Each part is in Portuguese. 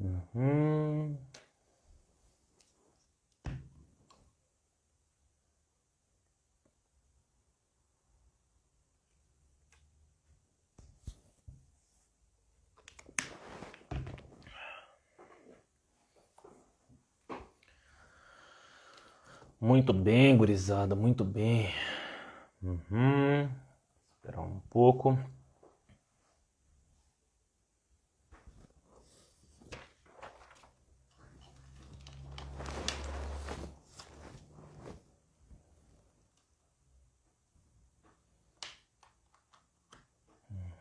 Uhum. Muito bem, gurizada, muito bem. Uhum. Esperar um pouco.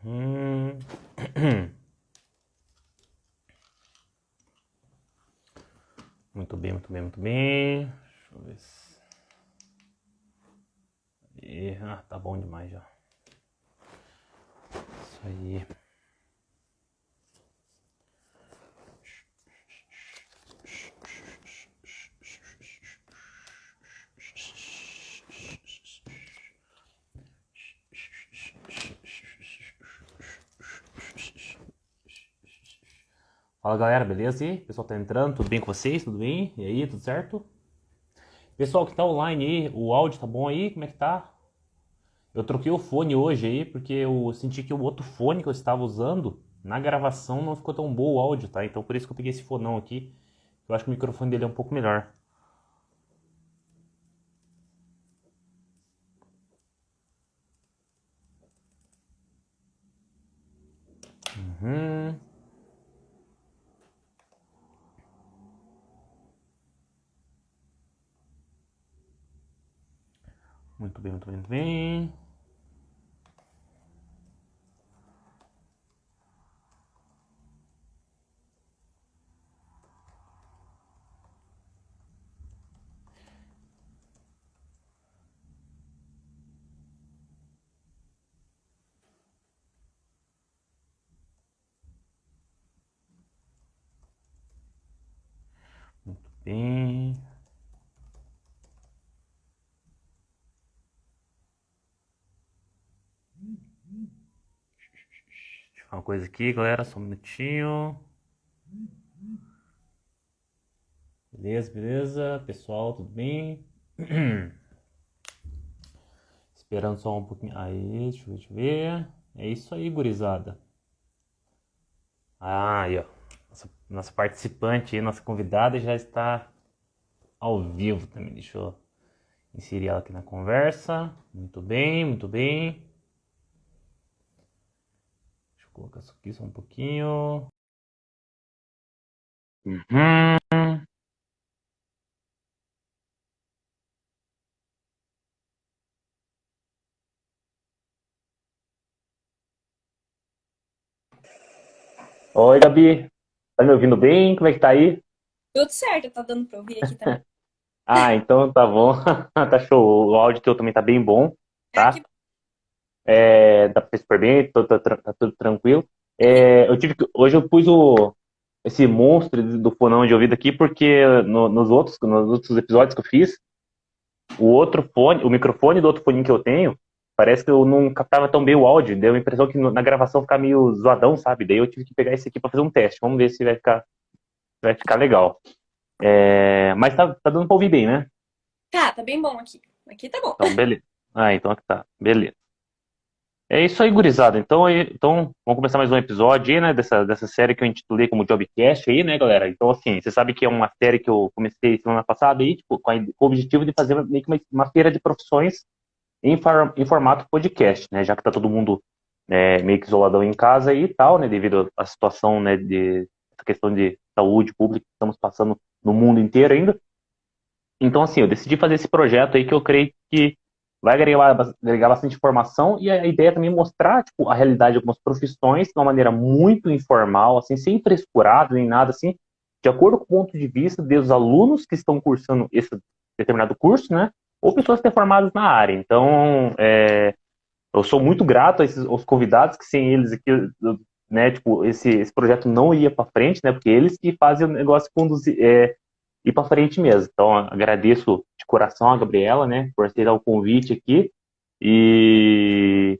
Uhum. Muito bem, muito bem, muito bem. Deixa eu ver se... tá bom demais já. Isso aí. Fala galera, beleza? E aí? Pessoal tá entrando, tudo bem com vocês? Tudo bem? E aí, tudo certo? Pessoal que tá online aí, o áudio tá bom aí? Como é que tá? Eu troquei o fone hoje aí, porque eu senti que o outro fone que eu estava usando, na gravação não ficou tão bom o áudio, tá? Então por isso que eu peguei esse fonão aqui. Eu acho que o microfone dele é um pouco melhor. Uhum. Muito bem, muito bem, muito bem. Muito bem. Deixa eu falar uma coisa aqui, galera, só um minutinho. Beleza, beleza? Pessoal, tudo bem? Esperando só um pouquinho. Aí, deixa eu ver. É isso aí, gurizada. Ah, aí, ó. Nossa participante aí, nossa convidada já está ao vivo também. Deixa eu inserir ela aqui na conversa. Muito bem, muito bem. Deixa eu colocar isso aqui só um pouquinho. Uhum. Oi, Gabi. Tá me ouvindo bem? Como é que tá aí? Tudo certo, tá dando pra ouvir aqui também. Ah, então tá bom. Tá show. O áudio teu também tá bem bom, Ah, que tá? É, dá pra ver super bem, tá tudo tranquilo. É, hoje eu pus esse monstro do fonão de ouvido aqui porque nos outros episódios que eu fiz, o outro fone, o microfone do outro fone que eu tenho, parece que eu não captava tão bem o áudio. Deu a impressão que na gravação ficar meio zoadão, sabe? Daí eu tive que pegar esse aqui pra fazer um teste. Vamos ver se vai ficar legal. É, mas tá dando pra ouvir bem, né? tá bem bom aqui. Aqui tá bom. Então, beleza. Ah, então aqui tá. Beleza. É isso aí, gurizada. Então, vamos começar mais um episódio aí, né, dessa série que eu intitulei como Jobcast aí, né, galera? Então, assim, você sabe que é uma série que eu comecei semana passada aí, tipo, com o objetivo de fazer meio que uma feira de profissões em formato podcast, né? Já que tá todo mundo meio que isoladão em casa aí e tal, né? Devido à situação, né, de essa questão de saúde pública que estamos passando no mundo inteiro ainda. Então, assim, eu decidi fazer esse projeto aí que eu creio que vai agregar bastante informação e a ideia é também mostrar, tipo, a realidade de algumas profissões de uma maneira muito informal, assim, sem frescurado nem nada, assim, de acordo com o ponto de vista dos alunos que estão cursando esse determinado curso, né? Ou pessoas que estão formadas na área. Então, eu sou muito grato aos convidados, que sem eles aqui, né, tipo, esse projeto não ia para frente, né? Porque eles que fazem o negócio conduzir, ir para frente mesmo. Então, agradeço de coração a Gabriela, né, por aceitar o convite aqui. E,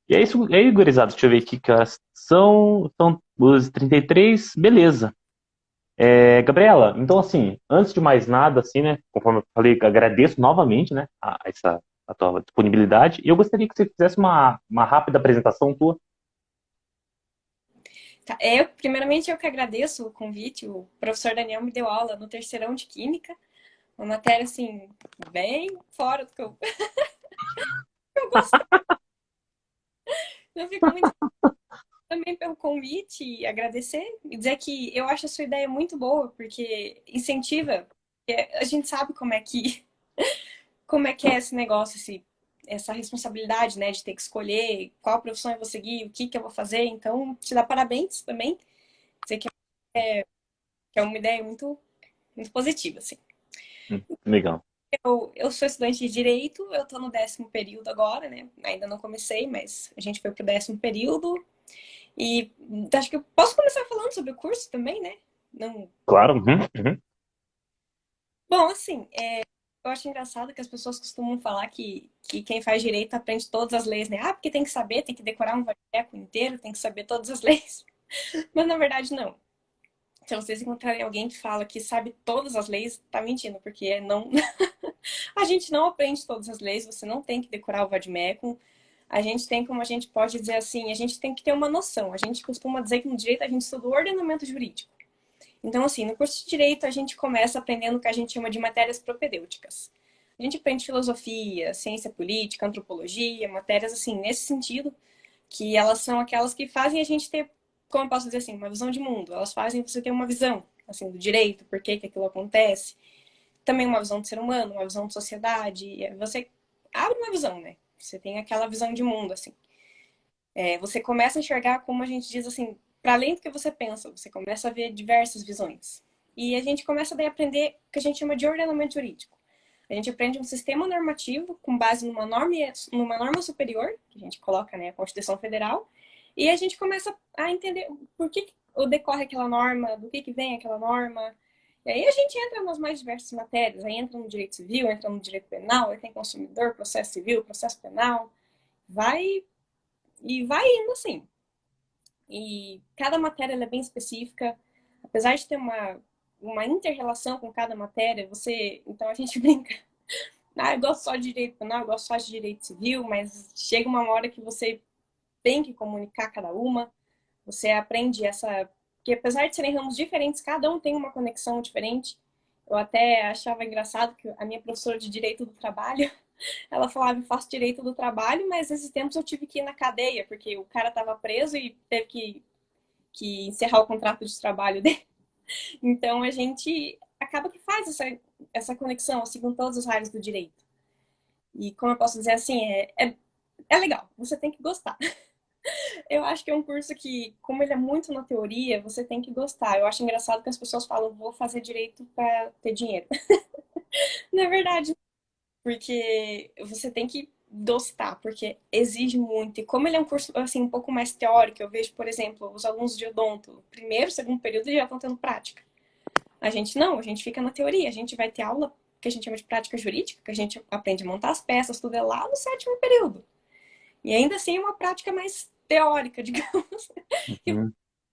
e é isso aí, gurizada. Deixa eu ver aqui que horas são. São os 33, beleza. Gabriela, então assim, antes de mais nada, assim, né, conforme eu falei, agradeço novamente, né, a tua disponibilidade e eu gostaria que você fizesse uma rápida apresentação tua. Tá, primeiramente, eu que agradeço o convite. O professor Daniel me deu aula no terceirão de Química, uma matéria, assim, bem fora do que eu gosto. Eu fico muito também pelo convite e agradecer e dizer que eu acho a sua ideia muito boa, porque incentiva. A gente sabe como é que é esse negócio, essa responsabilidade, né, de ter que escolher qual profissão eu vou seguir, o que que eu vou fazer. Então, te dar parabéns também, dizer que é uma ideia muito positiva, assim. Legal. Eu sou estudante de Direito, eu tô no 10º período agora, né? Ainda não comecei, mas a gente foi pro 10º período. E acho que eu posso começar falando sobre o curso também, né? Não. Claro. Uhum, uhum. Bom, assim, eu acho engraçado que as pessoas costumam falar que quem faz direito aprende todas as leis, né? Ah, porque tem que saber, tem que decorar um vadeco inteiro, tem que saber todas as leis. Mas na verdade, não. Se vocês encontrarem alguém que fala que sabe todas as leis, tá mentindo, porque não. A gente não aprende todas as leis, você não tem que decorar o vademecum. A gente tem, como a gente pode dizer assim, a gente tem que ter uma noção. A gente costuma dizer que no direito a gente estuda o ordenamento jurídico. Então, assim, no curso de Direito a gente começa aprendendo o que a gente chama de matérias propedêuticas. A gente aprende filosofia, ciência política, antropologia, matérias assim, nesse sentido, que elas são aquelas que fazem a gente ter, como eu posso dizer assim, uma visão de mundo. Elas fazem você ter uma visão, assim, do direito, por que que aquilo acontece. Também uma visão do ser humano, uma visão de sociedade. Você abre uma visão, né? Você tem aquela visão de mundo, assim. Você começa a enxergar, como a gente diz assim, para além do que você pensa, você começa a ver diversas visões. E a gente começa daí a aprender o que a gente chama de ordenamento jurídico. A gente aprende um sistema normativo com base numa norma superior, que a gente coloca, né, a Constituição Federal, e a gente começa a entender por que decorre aquela norma, do que vem aquela norma. E aí a gente entra nas mais diversas matérias, aí entra no direito civil, entra no direito penal, aí tem consumidor, processo civil, processo penal, vai vai indo assim. E cada matéria é bem específica, apesar de ter uma inter-relação com cada matéria, então a gente brinca. Ah, eu gosto só de direito penal, eu gosto só de direito civil, mas chega uma hora que você tem que comunicar cada uma, você aprende que apesar de serem ramos diferentes, cada um tem uma conexão diferente. Eu até achava engraçado que a minha professora de Direito do Trabalho, ela falava, eu faço Direito do Trabalho, mas esses tempos eu tive que ir na cadeia, porque o cara estava preso e teve que encerrar o contrato de trabalho dele. Então a gente acaba que faz essa conexão assim, com todas as áreas do direito. E como eu posso dizer assim, é legal, você tem que gostar. Eu acho que é um curso que, como ele é muito na teoria, você tem que gostar. Eu acho engraçado que as pessoas falam, vou fazer direito para ter dinheiro. Na verdade, porque você tem que gostar, porque exige muito. E como ele é um curso assim um pouco mais teórico, eu vejo, por exemplo, os alunos de odonto, primeiro, segundo período, já estão tendo prática. A gente não, a gente fica na teoria, a gente vai ter aula que a gente chama de prática jurídica, que a gente aprende a montar as peças, tudo é lá no 7º período. E ainda assim é uma prática mais teórica, digamos, que Uhum.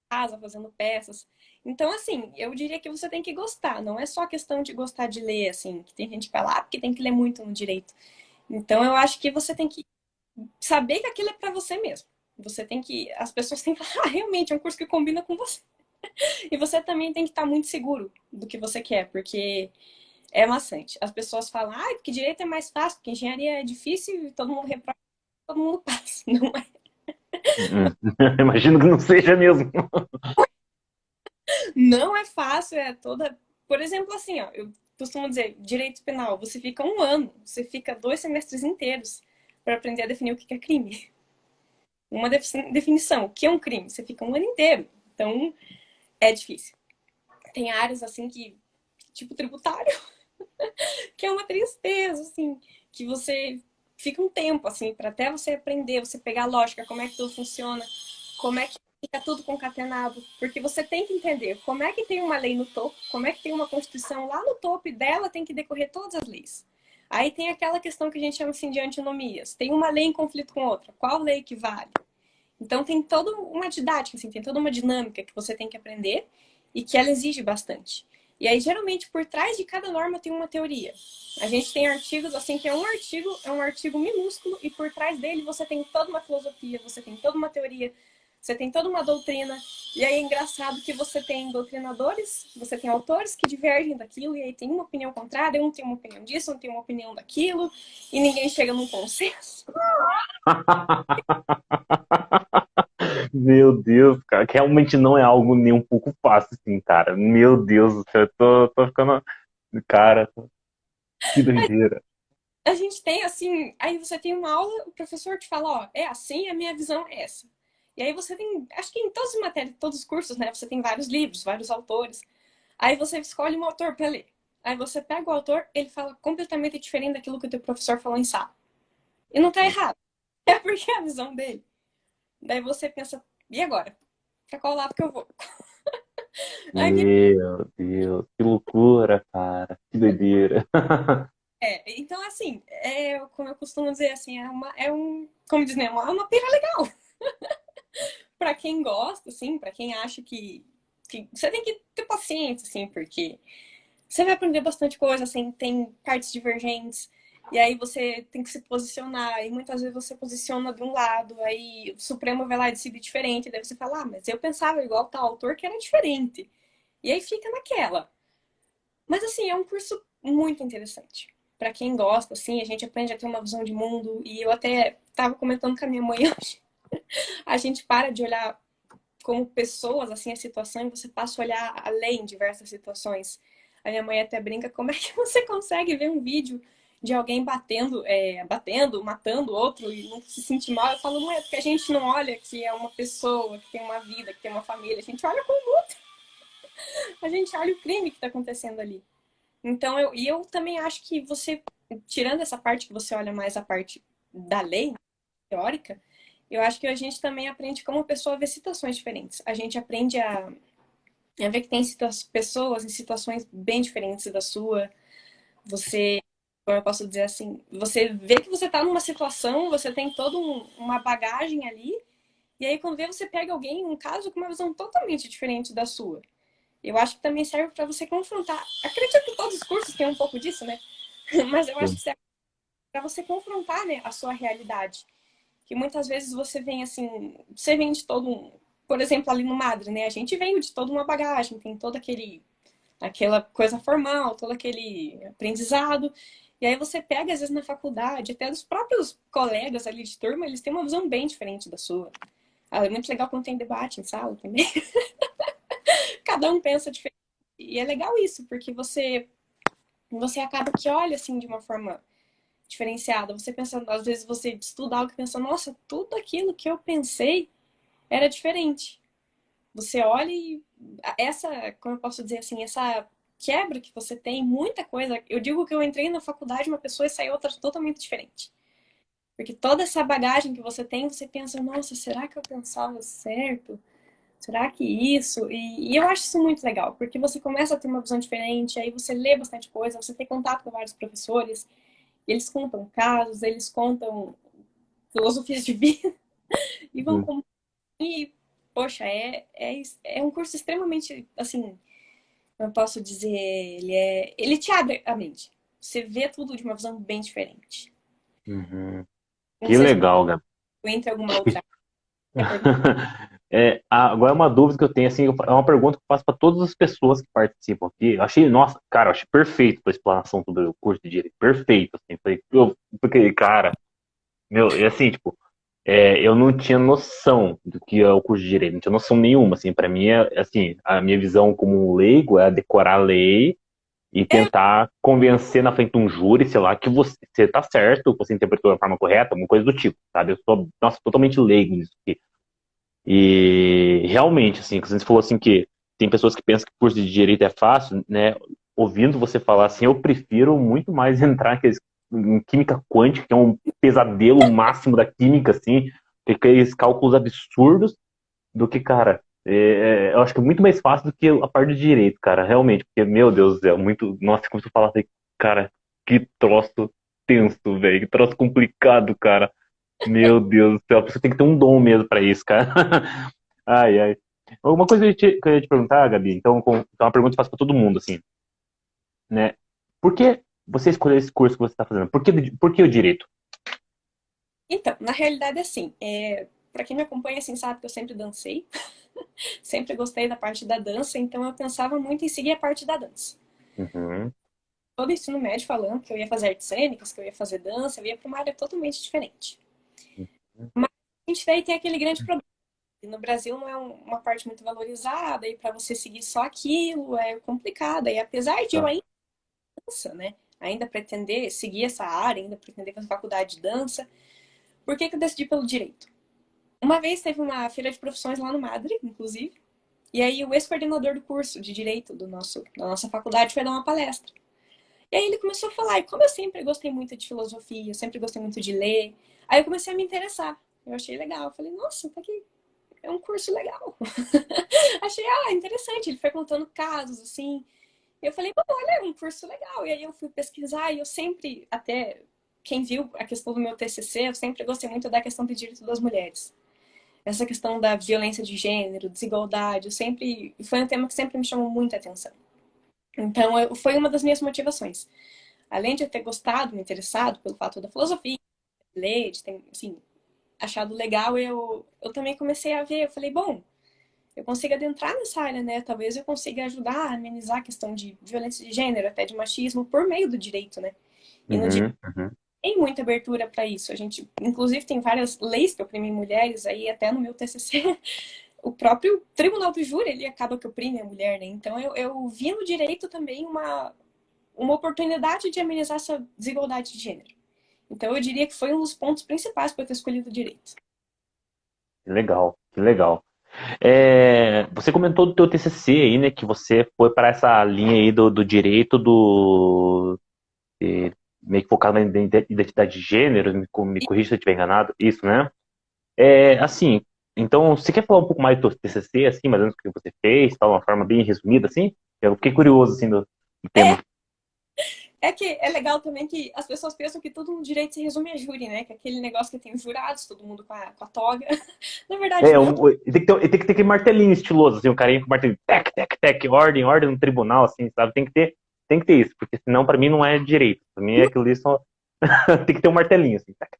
casa fazendo peças. Então, assim, eu diria que você tem que gostar, não é só questão de gostar de ler, assim, que tem gente que fala, porque tem que ler muito no direito. Então, eu acho que você tem que saber que aquilo é para você mesmo. Você tem que. As pessoas têm que falar, ah, realmente, é um curso que combina com você. E você também tem que estar muito seguro do que você quer, porque é maçante. As pessoas falam, ah, porque direito é mais fácil, porque engenharia é difícil e todo mundo reprova, todo mundo passa. Não é, Uhum. Imagino que não seja mesmo. não é fácil, é toda. Por exemplo, assim, ó, eu costumo dizer, direito penal, você fica 1 ano, você fica 2 semestres inteiros para aprender a definir o que é crime. Uma definição, o que é um crime? Você fica 1 ano inteiro. Então, é difícil. Tem áreas assim que, tipo tributário, que é uma tristeza, assim, que você fica um tempo, assim, para até você aprender, você pegar a lógica, como é que tudo funciona, como é que fica tudo concatenado, porque você tem que entender como é que tem uma lei no topo, como é que tem uma Constituição lá no topo e dela tem que decorrer todas as leis. Aí tem aquela questão que a gente chama assim de antinomias. Tem uma lei em conflito com outra. Qual lei que vale? Então tem toda uma didática, assim, tem toda uma dinâmica que você tem que aprender. e que ela exige bastante. E aí, geralmente, por trás de cada norma tem uma teoria. A gente tem artigos, assim, que é um artigo minúsculo, e por trás dele você tem toda uma filosofia, você tem toda uma teoria, você tem toda uma doutrina. E aí é engraçado que você tem doutrinadores, você tem autores que divergem daquilo, e aí tem uma opinião contrária, um tem uma opinião disso, um tem uma opinião daquilo, e ninguém chega num consenso. Meu Deus, cara, que realmente não é algo nem um pouco fácil, assim, cara. Meu Deus do céu, eu tô ficando. Cara, que doideira. A gente tem assim, aí você tem uma aula, o professor te fala, ó, é assim, a minha visão é essa. E aí você tem, acho que em todas as matérias, todos os cursos, né, você tem vários livros, vários autores. Aí você escolhe um autor para ler. Aí você pega o autor, ele fala completamente diferente daquilo que o teu professor falou em sala. E não tá errado. É porque é a visão dele. Daí você pensa, e agora? Pra qual lado que eu vou? Aí, Meu Deus, que loucura, cara. Que doideira. então assim, como eu costumo dizer assim, como diz, né, é uma pira legal. Para quem gosta, assim, para quem acha que você tem que ter paciência, assim, porque você vai aprender bastante coisa, assim, tem partes divergentes, e aí você tem que se posicionar, e muitas vezes você posiciona de um lado, aí o Supremo vai lá e decide diferente, daí você fala, ah, mas eu pensava igual tal autor que era diferente. E aí fica naquela. Mas assim, é um curso muito interessante. Para quem gosta, assim, a gente aprende a ter uma visão de mundo, e eu até estava comentando com a minha mãe hoje, a gente para de olhar como pessoas, assim, a situação, e você passa a olhar além de diversas situações. A minha mãe até brinca, como é que você consegue ver um vídeo de alguém batendo, matando outro e não se sentir mal? Eu falo, não é porque a gente não olha que é uma pessoa, que tem uma vida, que tem uma família, a gente olha como outro, a gente olha o crime que está acontecendo ali. Então, eu também acho que você, tirando essa parte que você olha mais a parte da lei, teórica, eu acho que a gente também aprende como a pessoa vê situações diferentes. A gente aprende a ver que tem pessoas em situações bem diferentes da sua. Você, como eu posso dizer assim, você vê que você está numa situação, você tem toda uma bagagem ali, e aí quando vê você pega alguém, um caso com uma visão totalmente diferente da sua. Eu acho que também serve para você confrontar. Acredito que todos os cursos têm um pouco disso, né? Mas eu acho que serve para você confrontar, né, a sua realidade. Que muitas vezes você vem assim, você vem de todo um, por exemplo, ali no Madre, né? A gente veio de toda uma bagagem, tem todo aquela coisa formal, todo aquele aprendizado. E aí você pega, às vezes, na faculdade, até dos próprios colegas ali de turma, eles têm uma visão bem diferente da sua. Ah, é muito legal quando tem debate em sala também. Cada um pensa diferente. E é legal isso, porque você acaba que olha assim de uma forma diferenciada. Você pensa, às vezes você estuda algo e pensa, nossa, tudo aquilo que eu pensei era diferente. Você olha e essa, como eu posso dizer assim, essa quebra que você tem, muita coisa. Eu digo que eu entrei na faculdade uma pessoa e saí outra totalmente diferente. Porque toda essa bagagem que você pensa, nossa, será que eu pensava certo? Será que isso? E eu acho isso muito legal, porque você começa a ter uma visão diferente, aí você lê bastante coisa, você tem contato com vários professores, eles contam casos, eles contam filosofias de vida e vão Hum. com e poxa, é um curso extremamente assim, eu posso dizer, ele te abre a mente. Você vê tudo de uma visão bem diferente. Uhum. Não Que sei se legal, cara. eu entre alguma outra quer perguntar. Agora é uma dúvida que eu tenho, assim, é uma pergunta que eu faço para todas as pessoas que participam aqui. Eu achei, nossa, cara, eu achei perfeito a explanação sobre o curso de Direito. Perfeito, assim. Porque, cara, meu, e assim, tipo, eu não tinha noção do que é o curso de Direito, não tinha noção nenhuma, assim. Para mim, assim, a minha visão como um leigo é decorar a lei e tentar convencer na frente de um júri, sei lá, que você tá certo, que você interpretou da forma correta, alguma coisa do tipo, sabe? Eu sou, nossa, totalmente leigo nisso aqui. E realmente, assim, você falou assim que tem pessoas que pensam que o curso de direito é fácil, né? Ouvindo você falar assim, eu prefiro muito mais entrar em química quântica, que é um pesadelo máximo da química, assim, que aqueles cálculos absurdos, do que, cara, eu acho que é muito mais fácil do que a parte de direito, cara, realmente, porque, meu Deus do céu, muito, nossa, como você fala, assim, cara, que troço tenso, velho, que troço complicado, cara. Meu Deus do céu, você tem que ter um dom mesmo pra isso, cara. Ai, ai. Uma coisa que eu ia te perguntar, Gabi, então é uma pergunta que eu faço pra todo mundo, assim, né? Por que você escolheu esse curso que você está fazendo? Por que o direito? Então, na realidade, assim, para quem me acompanha, assim, sabe que eu sempre dancei, sempre gostei da parte da dança, então eu pensava muito em seguir a parte da dança. Uhum, Todo ensino médio falando que eu ia fazer artes cênicas, que eu ia fazer dança, eu ia para uma área totalmente diferente. uhum, Mas a gente daí tem aquele grande problema. No Brasil não é uma parte muito valorizada, e para você seguir só aquilo é complicado. E apesar de eu tá. ainda dança, né? Ainda pretender seguir essa área, ainda pretender fazer faculdade de dança, por que, que eu decidi pelo direito? Uma vez teve uma feira de profissões lá no Madre, inclusive, e aí o ex-coordenador do curso de direito da nossa faculdade foi dar uma palestra. E aí ele começou a falar, e como eu sempre gostei muito de filosofia, eu sempre gostei muito de ler, aí eu comecei a me interessar. Eu achei legal, eu falei, nossa, tá aqui, é um curso legal. Achei, interessante. Ele foi contando casos, assim. E eu falei, olha, é um curso legal. E aí eu fui pesquisar e eu sempre, até quem viu a questão do meu TCC, eu sempre gostei muito da questão do direito das mulheres. Essa questão da violência de gênero, desigualdade, foi um tema que sempre me chamou muita atenção. Então, foi uma das minhas motivações. Além de eu ter gostado, me interessado pelo fato da filosofia, de ler, de ter, assim, achado legal, eu também comecei a ver, eu falei, bom, eu consigo adentrar nessa área, né? Talvez eu consiga ajudar a amenizar a questão de violência de gênero, até de machismo, por meio do direito, né? E no direito Uhum, uhum. tem muita abertura para isso. A gente, inclusive, tem várias leis que oprimem mulheres, aí até no meu TCC, o próprio Tribunal do Júri, ele acaba que oprime a mulher, né? Então, eu vi no direito também uma oportunidade de amenizar essa desigualdade de gênero. Então, eu diria que foi um dos pontos principais para eu ter escolhido o direito. Que legal, que legal. Você comentou do teu TCC aí, né, que você foi para essa linha aí do direito meio que focado na identidade de gênero, me corrija se eu estiver enganado, isso, né? Assim, então, você quer falar um pouco mais do teu TCC, assim, mais ou menos o que você fez, tal, uma forma bem resumida, assim? Eu fiquei curioso, assim, do tema. É que é legal também que as pessoas pensam que tudo no direito se resume a júri, né? Que é aquele negócio que tem os jurados, todo mundo com a toga. Na verdade, não. Tem que ter aquele martelinho estiloso, assim, um carinha com martelinho, tec, tec, tec, ordem, ordem no tribunal, assim, sabe? Tem que ter isso, porque senão, pra mim, não é direito. Pra mim, é aquilo ali só... tem que ter um martelinho, assim. Tec,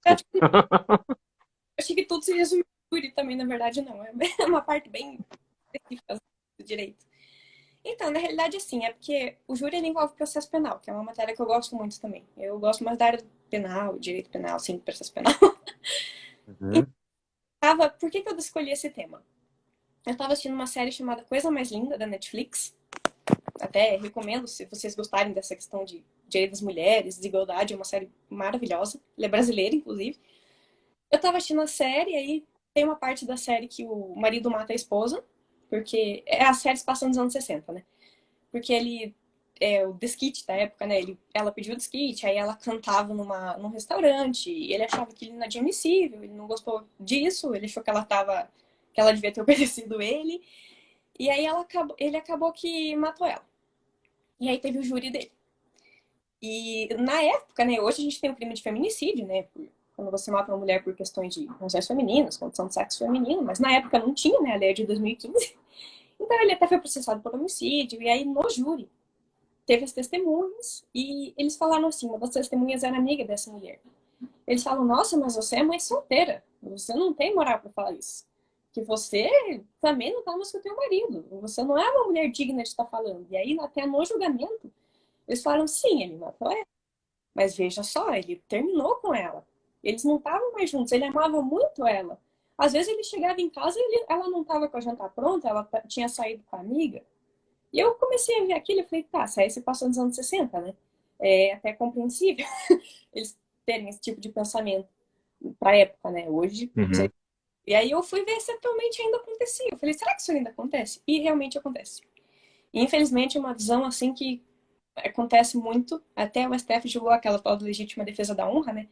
Eu desculpa. achei que tudo se resume a júri também, na verdade, não. É uma parte bem específica do direito. Então, na realidade, assim, é porque o júri ele envolve processo penal, que é uma matéria que eu gosto muito também. Eu gosto mais da área penal, direito penal, sim, processo penal. Uhum. Por que eu escolhi esse tema? Eu estava assistindo uma série chamada Coisa Mais Linda, da Netflix. Até recomendo, se vocês gostarem dessa questão de direito das mulheres, desigualdade, é uma série maravilhosa. Ela é brasileira, inclusive. Eu tava assistindo a série, aí tem uma parte da série que o marido mata a esposa, porque as séries passam nos anos 60, né? Porque o desquite da época, né? Ela pediu o desquite, aí ela cantava num restaurante, e ele achava aquilo inadmissível, ele não gostou disso, ele achou que ela devia ter obedecido ele, e aí ele acabou que matou ela. E aí teve o júri dele. E na época, né? Hoje a gente tem o crime de feminicídio, né? Quando você mata uma mulher por questões de funções femininas, condição de sexo feminino, mas na época não tinha, né? A lei é de 2015. Então ele até foi processado por homicídio, e aí no júri teve as testemunhas, e eles falaram assim: uma das testemunhas era amiga dessa mulher. Eles falam: nossa, mas você é mãe solteira, você não tem moral para falar isso. Que você também não tá mais com o teu marido, você não é uma mulher digna de estar falando. E aí, até no julgamento, eles falaram: sim, ele matou ela. Mas veja só, ele terminou com ela. Eles não estavam mais juntos, ele amava muito ela. Às vezes ele chegava em casa e ela não estava com a janta pronta, ela tinha saído com a amiga. E eu comecei a ver aquilo e falei, tá, isso aí se passou nos anos 60, né? É até compreensível eles terem esse tipo de pensamento pra época, né? Hoje. Uhum. E aí eu fui ver se atualmente ainda acontecia. Eu falei, será que isso ainda acontece? E realmente acontece. E, infelizmente, é uma visão assim que acontece muito. Até o STF julgou aquela tal de legítima defesa da honra, né?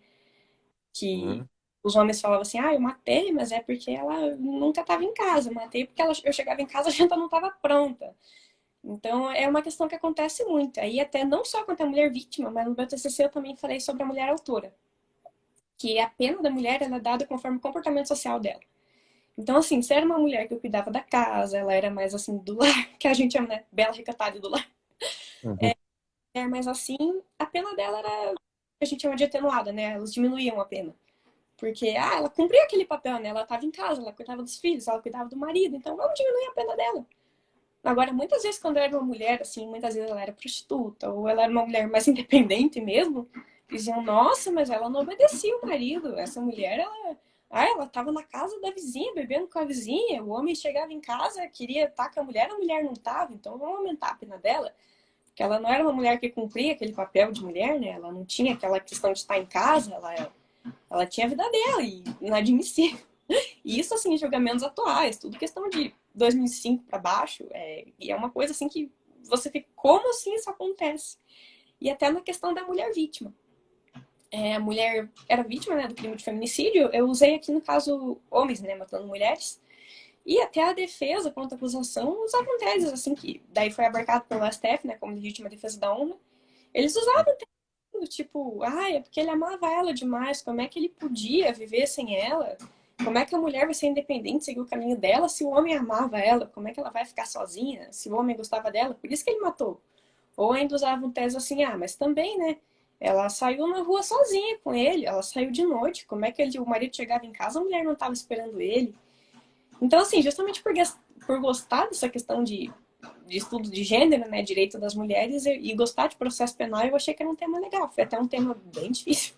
Que Uhum. os homens falavam assim, eu matei, mas é porque ela nunca estava em casa. Eu matei porque eu chegava em casa, a janta não estava pronta. Então, é uma questão que acontece muito. Aí, até não só quanto a mulher vítima, mas no meu TCC eu também falei sobre a mulher autora. Que a pena da mulher ela é dada conforme o comportamento social dela. Então, assim, se era uma mulher que cuidava da casa, ela era mais assim do lar, que a gente chama, né? Bela recatada do lar. Uhum. É, mas assim, a pena dela era, a gente chama de atenuada, né? Elas diminuíam a pena. Porque, ela cumpria aquele papel, né? Ela estava em casa, ela cuidava dos filhos, ela cuidava do marido, então vamos diminuir a pena dela. Agora, muitas vezes, quando era uma mulher, assim, muitas vezes ela era prostituta, ou ela era uma mulher mais independente mesmo, diziam, nossa, mas ela não obedecia o marido. Essa mulher, ela estava na casa da vizinha, bebendo com a vizinha, o homem chegava em casa, queria estar com a mulher não estava, então vamos aumentar a pena dela. Porque ela não era uma mulher que cumpria aquele papel de mulher, né? Ela não tinha aquela questão de estar em casa, ela tinha a vida dela e inadmissível. E isso, assim, julgamentos atuais, tudo questão de 2005 para baixo, e é uma coisa assim que você fica, como assim isso acontece? E até na questão da mulher vítima. A mulher era vítima, né, do crime de feminicídio, eu usei aqui no caso homens, né, matando mulheres, e até a defesa contra a acusação usavam teses, assim, que daí foi abarcado pelo STF, né, como legítima defesa da honra. Eles usavam teses do tipo, é porque ele amava ela demais, como é que ele podia viver sem ela? Como é que a mulher vai ser independente, seguir o caminho dela, se o homem amava ela? Como é que ela vai ficar sozinha, se o homem gostava dela? Por isso que ele matou. Ou ainda usavam tese assim, mas também, né? Ela saiu na rua sozinha com ele, ela saiu de noite. Como é que o marido chegava em casa, a mulher não estava esperando ele? Então, assim, justamente por gostar dessa questão de estudo de gênero, né, direito das mulheres e gostar de processo penal, eu achei que era um tema legal. Foi até um tema bem difícil.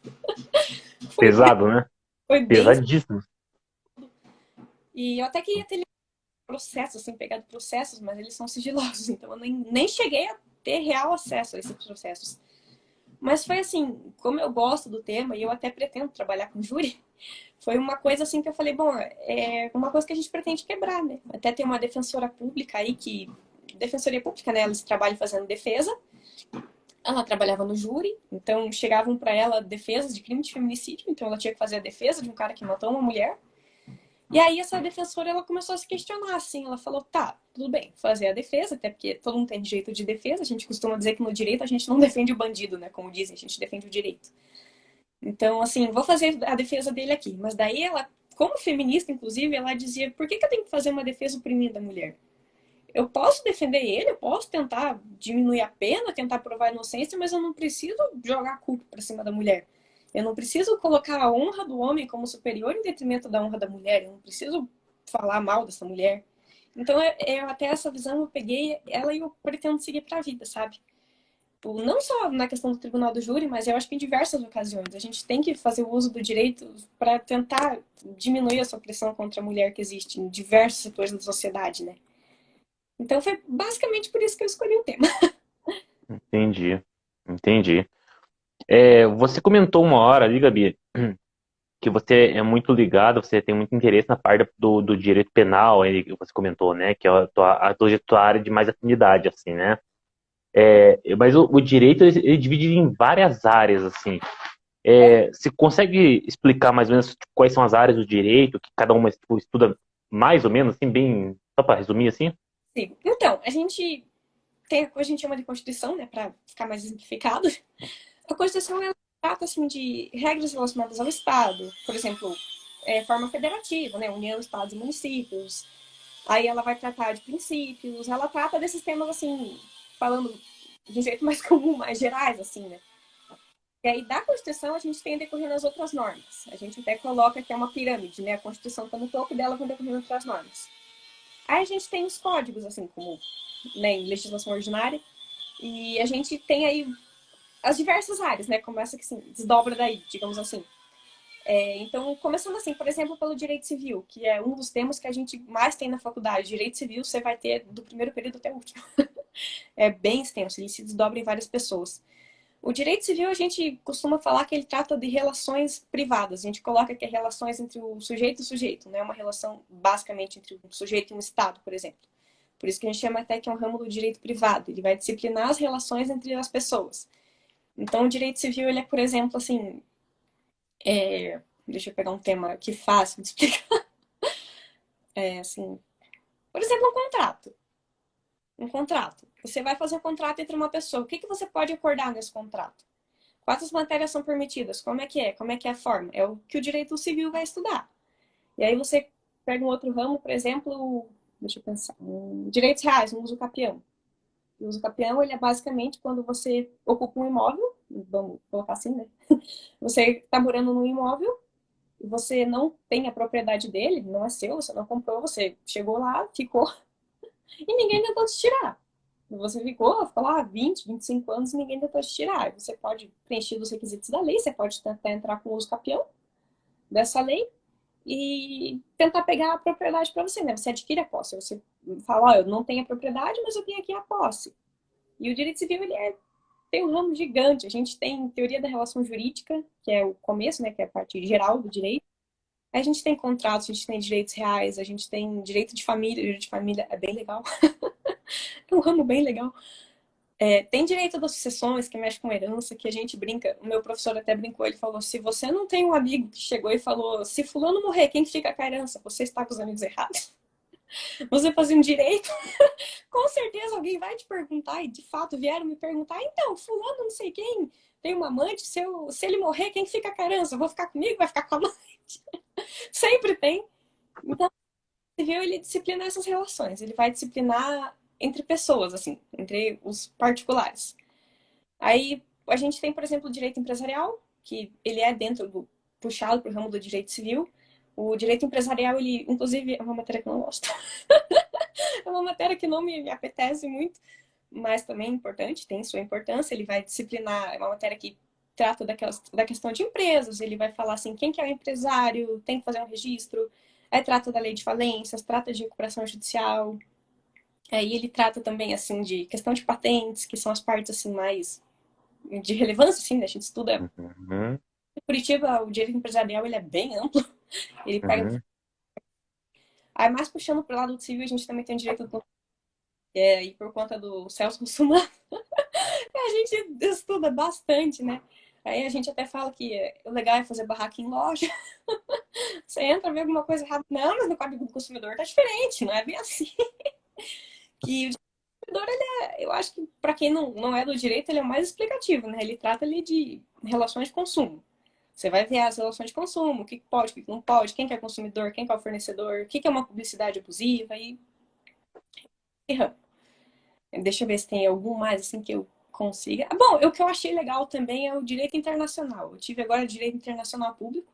Foi, Pesado, né? foi bem. Pesadíssimo. E eu até queria ter processos, assim, pegado processos, mas eles são sigilosos, então eu nem cheguei a ter real acesso a esses processos. Mas foi assim, como eu gosto do tema e eu até pretendo trabalhar com júri, foi uma coisa assim que eu falei, bom, é uma coisa que a gente pretende quebrar, né? Até tem uma defensora pública aí que defensoria pública, né? Eles trabalham fazendo defesa. Ela trabalhava no júri, então chegavam para ela defesas de crime de feminicídio, então ela tinha que fazer a defesa de um cara que matou uma mulher. E aí essa defensora ela começou a se questionar, assim, ela falou, tá, tudo bem, fazer a defesa, até porque todo mundo tem direito de defesa, a gente costuma dizer que no direito a gente não defende o bandido, né, como dizem, a gente defende o direito. Então, assim, vou fazer a defesa dele aqui, mas daí ela, como feminista, inclusive, ela dizia, por que eu tenho que fazer uma defesa oprimindo a mulher? Eu posso defender ele, eu posso tentar diminuir a pena, tentar provar a inocência, mas eu não preciso jogar a culpa para cima da mulher. Eu não preciso colocar a honra do homem como superior em detrimento da honra da mulher. Eu não preciso falar mal dessa mulher. Então, até essa visão eu peguei ela e eu pretendo seguir para a vida, sabe? Não só na questão do tribunal do júri, mas eu acho que em diversas ocasiões. A gente tem que fazer o uso do direito para tentar diminuir essa opressão contra a mulher que existe em diversos setores da sociedade, né? Então foi basicamente por isso que eu escolhi o tema. Entendi. Entendi. Você comentou uma hora ali, Gabi, que você é muito ligado, você tem muito interesse na parte do direito penal, aí que você comentou, né? Que é a tua área de mais afinidade, assim, né? Mas o direito, ele divide em várias áreas, assim. Você consegue explicar mais ou menos tipo, quais são as áreas do direito, que cada uma tipo, estuda mais ou menos, assim, bem, só para resumir, assim? Sim. Então, a gente tem a gente chama de Constituição, né, para ficar mais simplificado. A Constituição ela trata assim de regras relacionadas ao Estado, por exemplo, forma federativa, né, União, Estados e Municípios. Aí ela vai tratar de princípios, ela trata desses temas assim, falando de um jeito mais comum, mais gerais, assim, né? E aí, da Constituição, a gente tem decorrendo as outras normas. A gente até coloca que é uma pirâmide, né? A Constituição está no topo dela, vão decorrendo outras normas. Aí a gente tem os códigos, assim, como né, em legislação ordinária, e a gente tem aí as diversas áreas, né? Começa que assim, desdobra daí, digamos assim. Então, começando assim, por exemplo, pelo direito civil, que é um dos temas que a gente mais tem na faculdade. Direito civil você vai ter do primeiro período até o último. É bem extenso, ele se desdobra em várias pessoas. O direito civil, a gente costuma falar que ele trata de relações privadas. A gente coloca que é relações entre o sujeito e o sujeito, não é uma relação basicamente entre um sujeito e um Estado, por exemplo. Por isso que a gente chama até que é um ramo do direito privado. Ele vai disciplinar as relações entre as pessoas. Então, o direito civil, ele é, por exemplo, assim... deixa eu pegar um tema que fácil de explicar. Assim, por exemplo, um contrato. Um contrato. Você vai fazer um contrato entre uma pessoa. O que, que você pode acordar nesse contrato? Quais matérias são permitidas? Como é que é? Como é que é a forma? É o que o direito civil vai estudar. E aí você pega um outro ramo, por exemplo, deixa eu pensar, direitos reais, um uso capião. O uso capião, ele é basicamente quando você ocupa um imóvel, vamos colocar assim, né? Você está morando num imóvel e você não tem a propriedade dele, não é seu, você não comprou, você chegou lá, ficou, e ninguém tentou te tirar. Você ficou lá 20, 25 anos e ninguém tentou te tirar. Você pode preencher os requisitos da lei, você pode tentar entrar com o uso capião dessa lei e tentar pegar a propriedade para você, né? Você adquire a posse. Você fala, ó, eu não tenho a propriedade, mas eu tenho aqui a posse. E o direito civil, tem um ramo gigante. A gente tem teoria da relação jurídica, que é o começo, né? Que é a parte geral do direito. Aí a gente tem contratos, a gente tem direitos reais, a gente tem direito de família. Direito de família é bem legal. É um ramo bem legal. Tem direito das sucessões, que mexe com herança, que a gente brinca. O meu professor até brincou, ele falou, se você não tem um amigo que chegou e falou, se fulano morrer, quem fica com a herança? Você está com os amigos errados? Você fazia um direito? Com certeza alguém vai te perguntar, e de fato vieram me perguntar, então, fulano não sei quem, tem uma amante, se ele morrer, quem fica com a herança? Eu vou ficar comigo, vai ficar com a amante? Sempre tem. Então, o civil, ele disciplina essas relações, ele vai disciplinar entre pessoas, assim, entre os particulares. Aí a gente tem, por exemplo, o direito empresarial, que ele é dentro do puxado para o ramo do direito civil. O direito empresarial, ele, inclusive, é uma matéria que eu não gosto. É uma matéria que não me apetece muito, mas também é importante, tem sua importância. Ele vai disciplinar, é uma matéria que trata da questão de empresas, ele vai falar assim, quem que é o empresário, tem que fazer um registro, aí trata da lei de falências, trata de recuperação judicial, aí ele trata também, assim, de questão de patentes, que são as partes, assim, mais de relevância, assim, né? A gente estuda. Uhum, Em Curitiba, o direito empresarial, ele é bem amplo, ele pega. uhum, Aí, mais puxando para o lado civil, a gente também tem o direito do. E por conta do Celso Russomano, a gente estuda bastante, né? Aí a gente até fala que o legal é fazer barraca em loja. Você entra, vê alguma coisa errada. Não, mas no Código do Consumidor tá diferente, não é bem assim. Que o consumidor, eu acho que para quem não é do direito, ele é o mais explicativo, né? Ele trata ali de relações de consumo. Você vai ver as relações de consumo, o que pode, o que não pode, quem que é consumidor, quem que é o fornecedor, o que que é uma publicidade abusiva e errando. Deixa eu ver se tem algum mais assim que eu consiga. Bom, o que eu achei legal também é o direito internacional. Eu tive agora direito internacional público,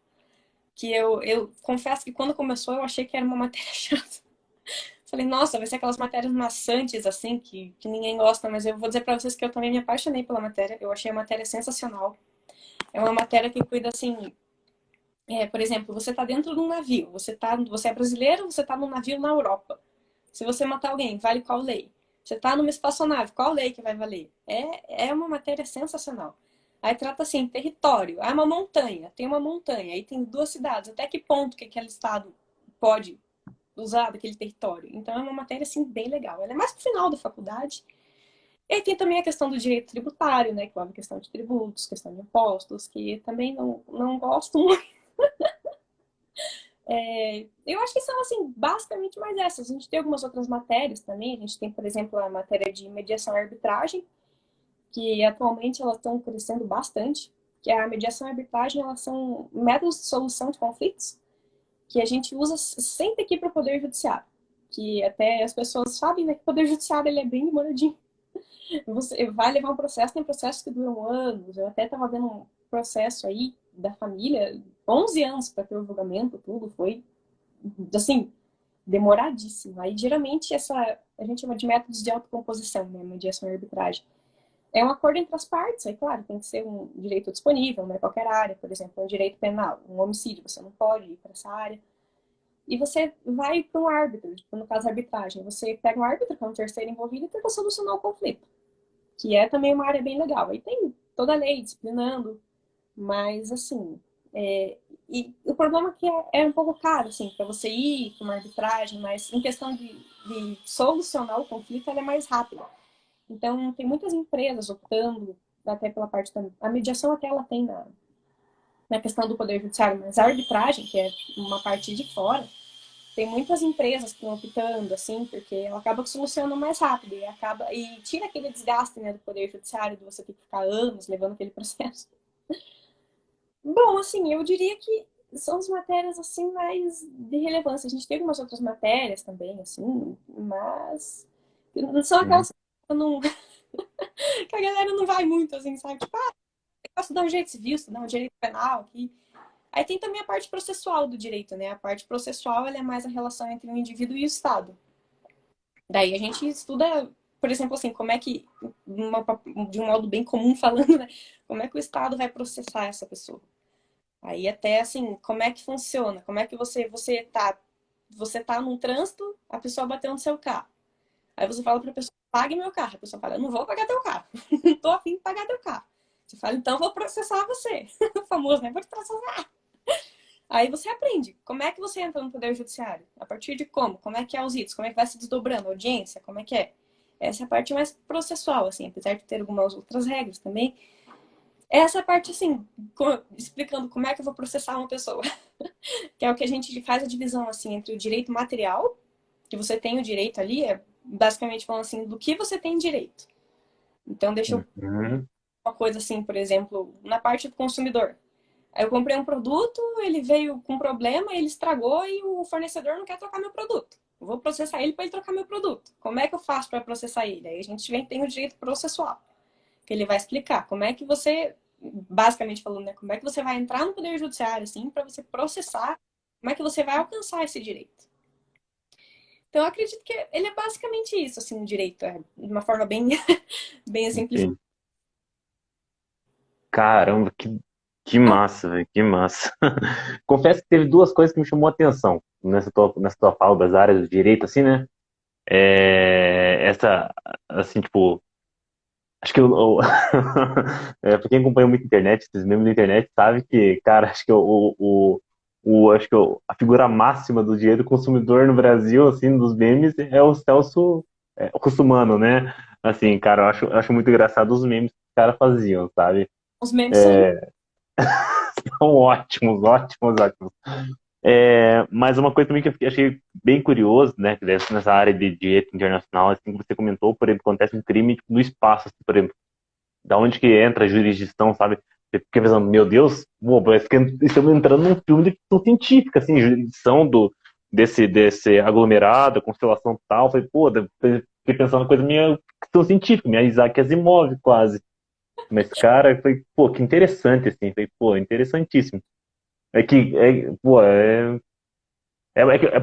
que eu confesso que quando começou eu achei que era uma matéria chata. Falei, nossa, vai ser aquelas matérias maçantes, assim, que ninguém gosta, mas eu vou dizer para vocês que eu também me apaixonei pela matéria. Eu achei a matéria sensacional. É uma matéria que cuida, assim, por exemplo, você está dentro de um navio, você é brasileiro, você está num navio na Europa. Se você matar alguém, vale qual lei? Você está numa espaçonave, qual lei que vai valer? É uma matéria sensacional. Aí trata assim, território. Ah, uma montanha, tem uma montanha, aí tem duas cidades. Até que ponto que aquele estado pode usar daquele território? Então é uma matéria assim bem legal. Ela é mais pro final da faculdade. E aí tem também a questão do direito tributário, né? Que é a questão de tributos, questão de impostos, que também não gosto muito. Eu acho que são, assim, basicamente mais essas. A gente tem algumas outras matérias também. A gente tem, por exemplo, a matéria de mediação e arbitragem, que atualmente elas estão crescendo bastante. Que a mediação e a arbitragem, elas são métodos de solução de conflitos que a gente usa sempre aqui para o Poder Judiciário. Que até as pessoas sabem, né, que o Poder Judiciário ele é bem demoradinho. Você vai levar um processo, tem processos que duram anos. Eu até estava vendo um processo aí da família, 11 anos para ter o julgamento, tudo. Foi, assim, demoradíssimo. Aí, geralmente, a gente chama de métodos de autocomposição, né? Mediação e arbitragem. É um acordo entre as partes, aí, claro, tem que ser um direito disponível, né? Qualquer área, por exemplo, um direito penal, um homicídio, você não pode ir para essa área. E você vai para um árbitro, tipo, no caso, a arbitragem. Você pega um árbitro, que é um terceiro envolvido, e tenta solucionar o conflito, que é também uma área bem legal. Aí tem toda a lei disciplinando, mas, assim, e o problema é que é um pouco caro, assim, para você ir para uma arbitragem, mas em questão de solucionar o conflito, ela é mais rápida. Então, tem muitas empresas optando até pela parte da... A mediação até ela tem na questão do Poder Judiciário, mas a arbitragem, que é uma parte de fora, tem muitas empresas que estão optando, assim, porque ela acaba solucionando mais rápido e tira aquele desgaste, né, do Poder Judiciário, de você ter que ficar anos levando aquele processo. Bom, assim, eu diria que são as matérias, assim, mais de relevância. A gente tem algumas outras matérias também, assim, mas não são Uhum. aquelas que, não, que a galera não vai muito, assim, sabe? Tipo, eu posso dar um direito civil, estudar um direito penal aqui. Aí tem também a parte processual do direito, né? A parte processual, ela é mais a relação entre o indivíduo e o Estado. Daí a gente estuda, por exemplo, assim, como é que, de um modo bem comum falando, né? Como é que o Estado vai processar essa pessoa? Aí até assim, como é que funciona? Como é que você tá num trânsito, a pessoa bateu no seu carro. Aí você fala pra pessoa, pague meu carro. A pessoa fala, eu não vou pagar teu carro. Não tô afim de pagar teu carro. Você fala, então vou processar você. O famoso, né? Vou te processar. Aí você aprende. Como é que você entra no Poder Judiciário? A partir de como? Como é que é os itens? Como é que vai se desdobrando? A audiência? Como é que é? Essa é a parte mais processual, assim, apesar de ter algumas outras regras também. Essa parte, assim, explicando como é que eu vou processar uma pessoa. Que é o que a gente faz a divisão, assim, entre o direito material, que você tem o direito ali, é basicamente falando assim, do que você tem direito. Então, deixa eu Uhum. uma coisa assim, por exemplo, na parte do consumidor. Aí eu comprei um produto, ele veio com problema, ele estragou e o fornecedor não quer trocar meu produto. Eu vou processar ele para ele trocar meu produto. Como é que eu faço para processar ele? Aí a gente tem o direito processual, que ele vai explicar como é que você, basicamente falando, né, como é que você vai entrar no Poder Judiciário, assim, para você processar, como é que você vai alcançar esse direito. Então, eu acredito que ele é basicamente isso, assim, o direito, de uma forma bem, bem simplificada. Entendi. Caramba, que massa, velho, que massa. Confesso que teve duas coisas que me chamou a atenção nessa tua fala das áreas do direito, assim, né? Essa, assim, tipo, acho que pra quem acompanha muito a internet, esses membros da internet, sabe que, cara, acho que acho que a figura máxima do direito do consumidor no Brasil, assim, dos memes, é o Celso Russomano, né? Assim, cara, eu acho muito engraçado os memes que os caras faziam, sabe? Os memes são São ótimos, ótimos, ótimos. Mas uma coisa também que eu achei bem curioso, né, que nessa área de direito internacional, assim, que você comentou, por exemplo, acontece um crime tipo, no espaço, assim, por exemplo, da onde que entra a jurisdição, sabe? Você fica pensando, meu Deus, pô, parece que estamos entrando num filme de ficção científica, assim, jurisdição desse aglomerado, a constelação tal, falei, pô, fiquei pensando uma coisa minha ficção científica, minha Isaac Asimov, quase. Mas, cara, foi, pô, que interessante, assim, foi, pô, interessantíssimo. Pô,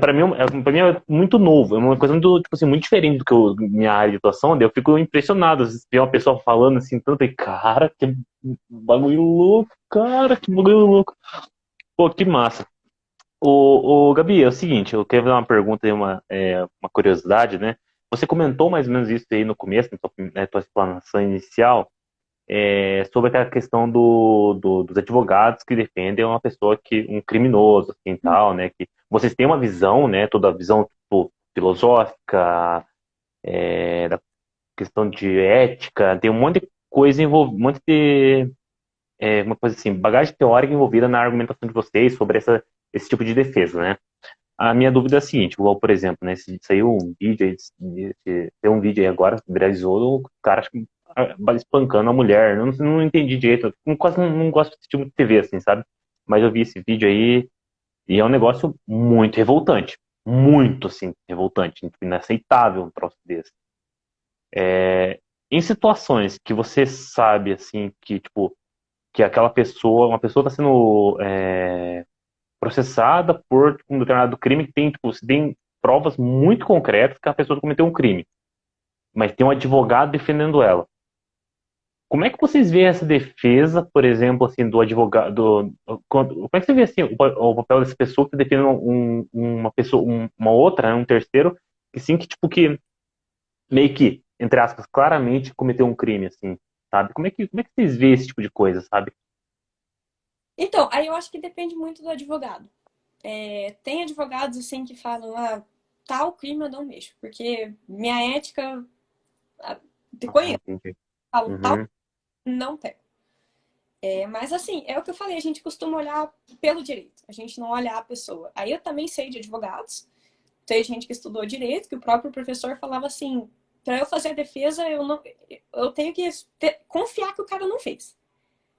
pra mim é muito novo, é uma coisa muito, tipo assim, muito diferente do que minha área de atuação, daí eu fico impressionado, às vezes, ver uma pessoa falando assim, tanto, e cara, que bagulho louco, cara, que bagulho louco. Pô, que massa. Gabi, é o seguinte, eu quero fazer uma pergunta e uma curiosidade, né? Você comentou mais ou menos isso aí no começo, na tua explanação inicial, sobre aquela questão dos advogados que defendem uma pessoa um criminoso, assim, tal, né? Que vocês têm uma visão, né? Toda a visão tipo, filosófica, da questão de ética, tem um monte de coisa envolvida, um monte de, uma coisa assim, bagagem teórica envolvida na argumentação de vocês sobre esse tipo de defesa, né? A minha dúvida é a seguinte, igual, por exemplo, né, se saiu um vídeo aí, tem um vídeo aí agora, viralizou, o cara acho que, espancando a mulher, não entendi direito, eu quase não gosto desse tipo de TV, assim, sabe? Mas eu vi esse vídeo aí e é um negócio muito, assim, revoltante, inaceitável um troço desse. Em situações que você sabe, assim, que, tipo, que uma pessoa está sendo processada por um determinado crime que tem, tipo, se tem provas muito concretas que a pessoa cometeu um crime, mas tem um advogado defendendo ela. Como é que vocês veem essa defesa, por exemplo, assim, do advogado? Como é que você vê assim, o papel dessa pessoa que defende uma pessoa, uma outra, né, um terceiro, que sim, que tipo que meio que, entre aspas, claramente cometeu um crime, assim, sabe? Como é que vocês veem esse tipo de coisa, sabe? Então, aí eu acho que depende muito do advogado. Tem advogados assim que falam, tal crime eu não mexo, porque minha ética, te Ah, conheço, entendi. falo tal, Uhum. não pego. Mas assim, é o que eu falei, a gente costuma olhar pelo direito, a gente não olha a pessoa. Aí eu também sei de advogados, tem gente que estudou direito, que o próprio professor falava assim, para eu fazer a defesa, eu tenho que confiar que o cara não fez.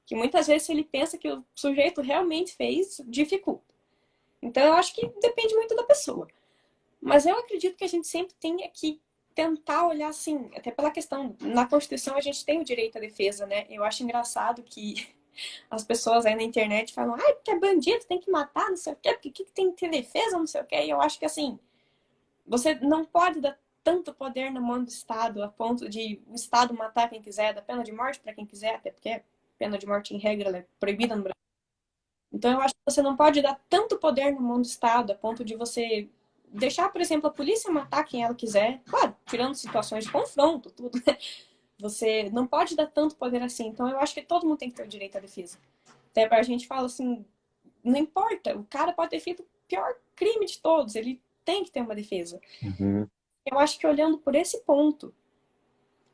que muitas vezes se ele pensa que o sujeito realmente fez, dificulta. Então eu acho que depende muito da pessoa. Mas eu acredito que a gente sempre tem que tentar olhar assim, até pela questão, na Constituição a gente tem o direito à defesa, né? Eu acho engraçado que as pessoas aí na internet falam, ai, porque é bandido, tem que matar, não sei o quê, porque que tem que ter defesa, não sei o quê. E eu acho que assim, você não pode dar tanto poder na mão do Estado a ponto de o Estado matar quem quiser, dar pena de morte para quem quiser, até porque a pena de morte, em regra, é proibida no Brasil. Então, eu acho que você não pode dar tanto poder na mão do Estado a ponto de você deixar, por exemplo, a polícia matar quem ela quiser, claro, tirando situações de confronto, tudo, né? Você não pode dar tanto poder assim. Então, eu acho que todo mundo tem que ter o direito à defesa. Até a gente fala assim, não importa, o cara pode ter feito o pior crime de todos, ele tem que ter uma defesa. Uhum. Eu acho que olhando por esse ponto,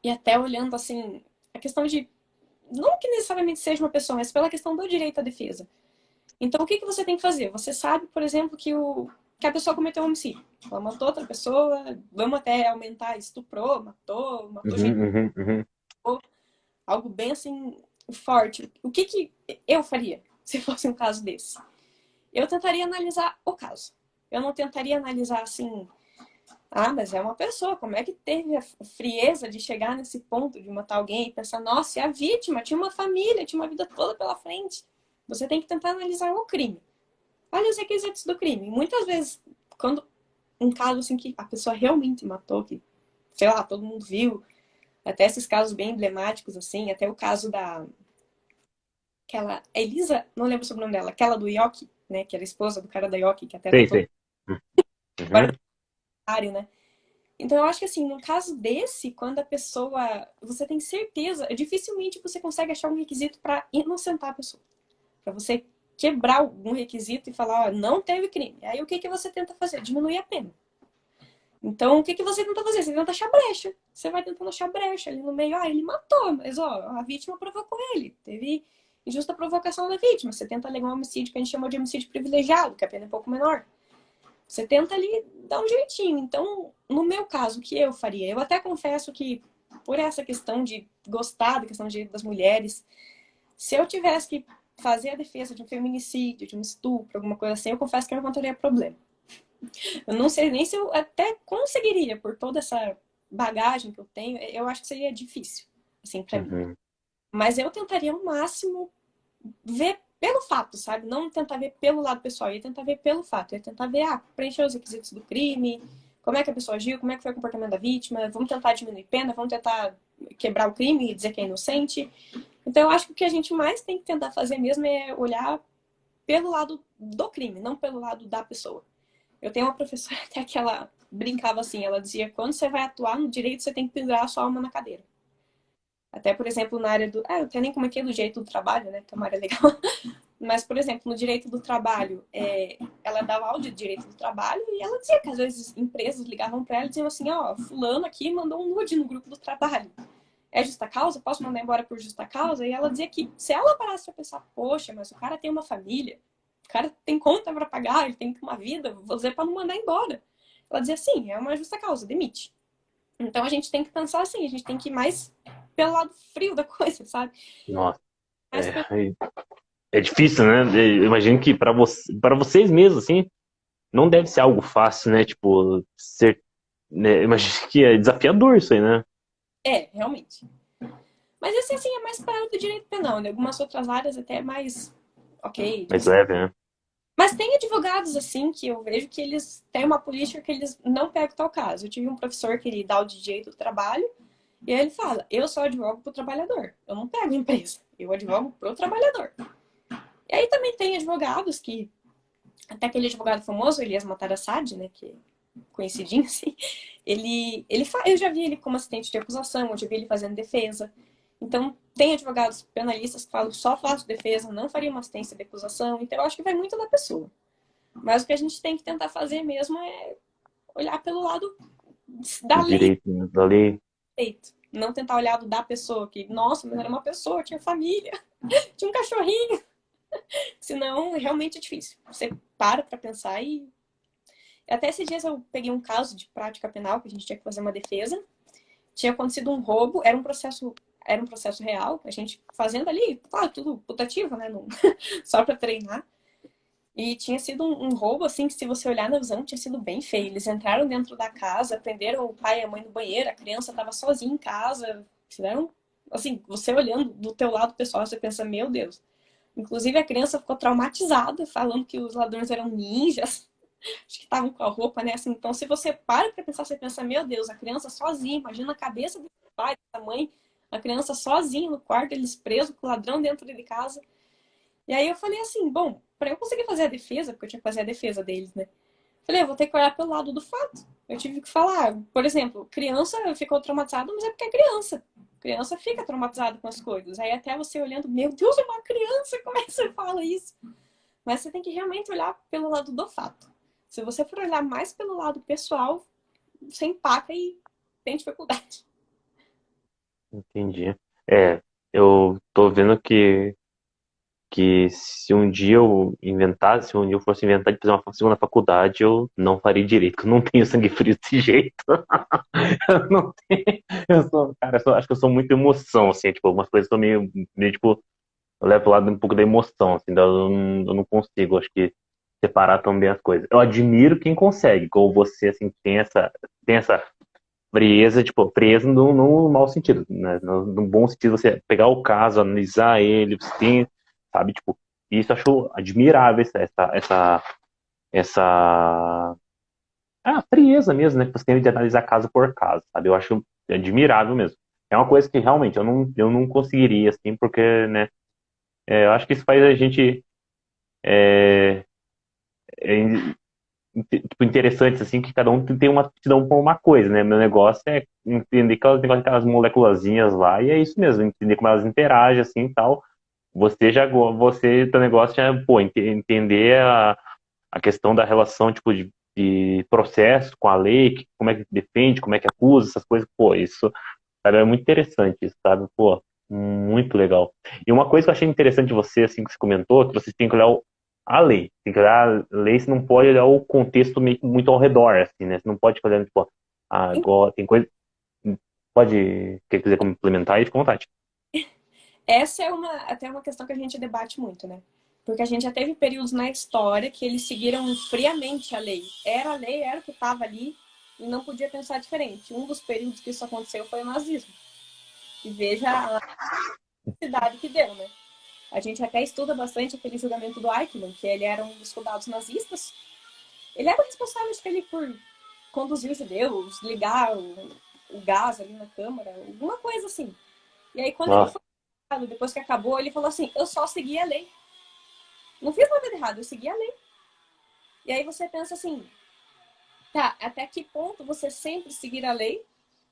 e até olhando assim, a questão de, não que necessariamente seja uma pessoa, mas pela questão do direito à defesa. Então, o que que você tem que fazer? Você sabe, por exemplo, que a pessoa cometeu um homicídio. Ela matou outra pessoa, vamos até aumentar, estuprou, matou gente, Uhum, uhum, uhum. algo bem assim, forte. O que que eu faria se fosse um caso desse? Eu tentaria analisar o caso. Eu não tentaria analisar assim, ah, mas é uma pessoa, como é que teve a frieza de chegar nesse ponto de matar alguém e pensar, nossa, e a vítima tinha uma família, tinha uma vida toda pela frente. Você tem que tentar analisar o crime. Olha os requisitos do crime. Muitas vezes, quando um caso assim que a pessoa realmente matou, que, sei lá, todo mundo viu, até esses casos bem emblemáticos, assim, até o caso da aquela Elisa, não lembro sobre o nome dela, aquela do Yoki, né, que era esposa do cara da Yoki, que até Sei, tentou sei. agora Uhum. é né? Então eu acho que assim, no caso desse, quando a pessoa, você tem certeza, dificilmente você consegue achar um requisito para inocentar a pessoa, para você quebrar algum requisito e falar, ó, não teve crime. Aí o que que você tenta fazer? Diminuir a pena. Então, o que que você tenta fazer? Você tenta achar brecha. Você vai tentando achar brecha ali no meio. Ah, ele matou, mas ó, a vítima provocou ele. Teve injusta provocação da vítima. Você tenta alegar um homicídio que a gente chama de homicídio privilegiado, que a pena é um pouco menor. Você tenta ali dar um jeitinho. Então, no meu caso, o que eu faria? Eu até confesso que, por essa questão de gostar da questão de direito das mulheres, se eu tivesse que fazer a defesa de um feminicídio, de um estupro, alguma coisa assim, eu confesso que eu não encontraria problema. Eu não sei nem se eu até conseguiria, por toda essa bagagem que eu tenho, eu acho que seria difícil, assim, para mim. Uhum. Mas eu tentaria ao máximo ver pelo fato, sabe? Não tentar ver pelo lado pessoal, eu ia tentar ver pelo fato. Eu ia tentar ver, preencher os requisitos do crime, como é que a pessoa agiu, como é que foi o comportamento da vítima, vamos tentar diminuir pena, vamos tentar quebrar o crime e dizer que é inocente. Então eu acho que o que a gente mais tem que tentar fazer mesmo é olhar pelo lado do crime, não pelo lado da pessoa. Eu tenho uma professora até que ela brincava assim, ela dizia, quando você vai atuar no direito, você tem que pendurar a sua alma na cadeira. Até, por exemplo, na área do... eu não tenho nem como é que é do direito do trabalho, né? Que é uma área legal. Mas, por exemplo, no direito do trabalho, ela dava aula de direito do trabalho e ela dizia que às vezes empresas ligavam para ela e diziam assim, ó, fulano aqui mandou um nude no grupo do trabalho. É justa causa? Posso mandar embora por justa causa? E ela dizia que se ela parasse pra pensar, poxa, mas o cara tem uma família, o cara tem conta para pagar, ele tem uma vida, vou dizer para não mandar embora. Ela dizia, sim, é uma justa causa, demite. Então a gente tem que pensar assim, a gente tem que ir mais pelo lado frio da coisa, sabe? Nossa, Mais pelo... é, é difícil, né? Eu imagino que para vocês mesmos, assim, não deve ser algo fácil, né? Tipo, ser, né? Imagino que é desafiador isso aí, né? realmente. Mas esse assim é mais para a área do direito penal, né? Algumas outras áreas até é mais ok, Mais leve, né? mas tem advogados, assim, que eu vejo que eles têm uma política que eles não pegam tal caso. Eu tive um professor que ele dá o de direito do trabalho, e aí ele fala, eu só advogo pro trabalhador, eu não pego empresa, eu advogo pro trabalhador. E aí também tem advogados que, até aquele advogado famoso, Elias Matarassad, né, que é conhecidinho, assim, eu já vi ele como assistente de acusação, eu já vi ele fazendo defesa. Então, tem advogados penalistas que falam, só faço defesa, não faria uma assistência de acusação, então eu acho que vai muito da pessoa. Mas o que a gente tem que tentar fazer mesmo é olhar pelo lado da Do lei, direito, né? Da lei. feito. Não tentar olhar do da pessoa, que, nossa, mas era uma pessoa, tinha família, tinha um cachorrinho. Senão, realmente é difícil. Você para pensar e. Até esses dias eu peguei um caso de prática penal, que a gente tinha que fazer uma defesa. Tinha acontecido um roubo, era um processo. era um processo real, a gente fazendo ali, claro, tudo putativo, né? Não, só para treinar. E tinha sido um roubo, assim, que se você olhar na visão, tinha sido bem feio. Eles entraram dentro da casa, prenderam o pai e a mãe no banheiro, a criança estava sozinha em casa. Fizeram, assim, você olhando do teu lado pessoal, você pensa, meu Deus. Inclusive, a criança ficou traumatizada, falando que os ladrões eram ninjas. Acho que estavam com a roupa, né? Assim, então, se você para pra pensar, você pensa, meu Deus, a criança sozinha, imagina a cabeça do pai, da mãe, a criança sozinha no quarto, eles presos com o ladrão dentro de casa. E aí eu falei assim, bom, para eu conseguir fazer a defesa, porque eu tinha que fazer a defesa deles, né? Falei, eu vou ter que olhar pelo lado do fato. Eu tive que falar, por exemplo, criança ficou traumatizada, mas é porque é criança. Criança fica traumatizada com as coisas. Aí até você olhando, meu Deus, é uma criança, como é que você fala isso? Mas você tem que realmente olhar pelo lado do fato. Se você for olhar mais pelo lado pessoal, você empaca e tem dificuldade. Entendi. É, eu tô vendo que se um dia eu inventasse, se um dia eu fosse inventar de fazer uma segunda faculdade, eu não faria direito, porque eu não tenho sangue frio desse jeito. Eu não tenho, eu sou, cara, acho que eu sou muito emoção, assim, tipo, algumas coisas eu tô meio tipo, eu levo pro lado um pouco da emoção, assim, eu não consigo, acho que, separar tão bem as coisas. Eu admiro quem consegue, como você, assim, tem essa frieza, tipo, frieza no mau sentido, né? No bom sentido, você pegar o caso, analisar ele, você tem, sabe, tipo, isso eu acho admirável, essa frieza mesmo, né, que você tem de analisar caso por caso, sabe, eu acho admirável mesmo. É uma coisa que realmente eu não conseguiria, assim, porque, né, eu acho que isso faz a gente é, tipo, interessantes, assim, que cada um tem uma aptidão por uma coisa, né? Meu negócio é entender aquelas moleculazinhas lá, e é isso mesmo, entender como elas interagem, assim, e tal. Teu negócio é, pô, entender a questão da relação, tipo, de processo com a lei, como é que defende, como é que acusa, essas coisas, pô, isso, sabe, é muito interessante, isso, sabe? Pô, muito legal. E uma coisa que eu achei interessante de você, assim, que você comentou, é que vocês têm que olhar a lei. Tem que olhar a lei, você não pode olhar o contexto meio que muito ao redor, assim, né? Você não pode ficar olhando, tipo, agora tem coisa. Pode, quer quiser complementar aí, fica à vontade. Essa é até uma questão que a gente debate muito, né? Porque a gente já teve períodos na história que eles seguiram friamente a lei. Era a lei, era o que estava ali e não podia pensar diferente. Um dos períodos que isso aconteceu foi o nazismo. E veja a cidade que deu, né? A gente até estuda bastante aquele julgamento do Eichmann, que ele era um dos soldados nazistas. Ele era o responsável, acho que ele, por conduzir os judeus, ligar o gás ali na câmara, alguma coisa assim. E aí, quando ele Ah, foi, depois que acabou, ele falou assim: eu só segui a lei. Não fiz nada de errado, eu segui a lei. E aí você pensa assim, tá, até que ponto você sempre seguir a lei,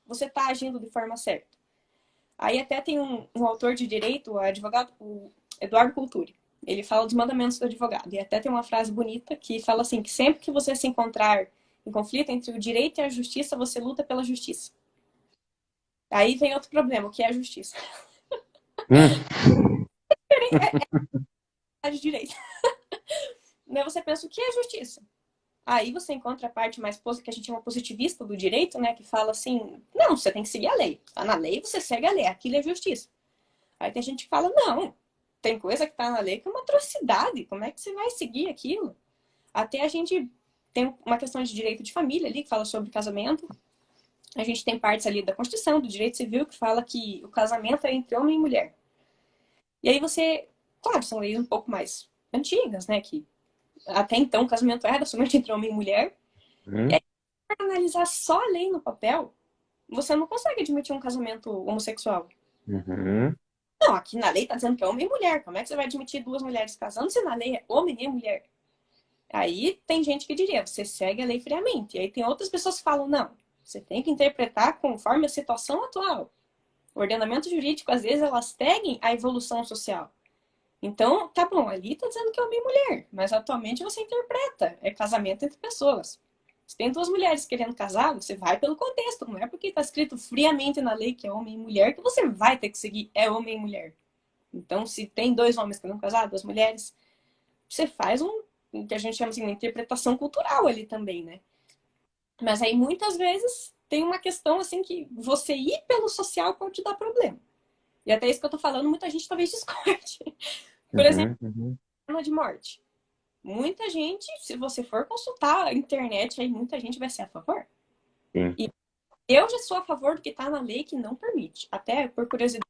você tá agindo de forma certa? Aí até tem um autor de direito, o advogado, o Eduardo Culturi. Ele fala dos mandamentos do advogado. E até tem uma frase bonita que fala assim, que sempre que você se encontrar em conflito entre o direito e a justiça, você luta pela justiça. Aí vem outro problema, o que é a justiça? hum, É de direito. Né? Você pensa, o que é justiça? Aí você encontra a parte mais que a gente chama positivista do direito, né? Que fala assim, não, você tem que seguir a lei. Tá na lei, você segue a lei. Aquilo é justiça. Aí tem gente que fala, não, tem coisa que tá na lei que é uma atrocidade. Como é que você vai seguir aquilo? Até a gente tem uma questão de direito de família ali, que fala sobre casamento. A gente tem partes ali da Constituição, do direito civil, que fala que o casamento é entre homem e mulher. E aí você, claro, são leis um pouco mais antigas, né? Que até então o casamento era somente entre homem e mulher. E hum, aí, para analisar só a lei no papel, você não consegue admitir um casamento homossexual. uhum. Não, aqui na lei tá dizendo que é homem e mulher. Como é que você vai admitir duas mulheres casando se na lei é homem e mulher? Aí tem gente que diria, você segue a lei friamente. E aí tem outras pessoas que falam, não, você tem que interpretar conforme a situação atual. O ordenamento jurídico, às vezes, elas seguem a evolução social. Então, tá bom, ali tá dizendo que é homem e mulher, mas atualmente você interpreta, é casamento entre pessoas. Se tem duas mulheres querendo casar, você vai pelo contexto, não é porque está escrito friamente na lei que é homem e mulher que você vai ter que seguir é homem e mulher. Então, se tem dois homens querendo casar, duas mulheres, você faz o que a gente chama assim, uma interpretação cultural ali também, né? Mas aí muitas vezes tem uma questão assim que você ir pelo social pode dar problema. E até isso que eu tô falando, muita gente talvez discorde. Por exemplo, Uhum, uhum, pena de morte. Muita gente, se você for consultar a internet, aí muita gente vai ser a favor. sim. E eu já sou a favor do que está na lei que não permite. Até por curiosidade,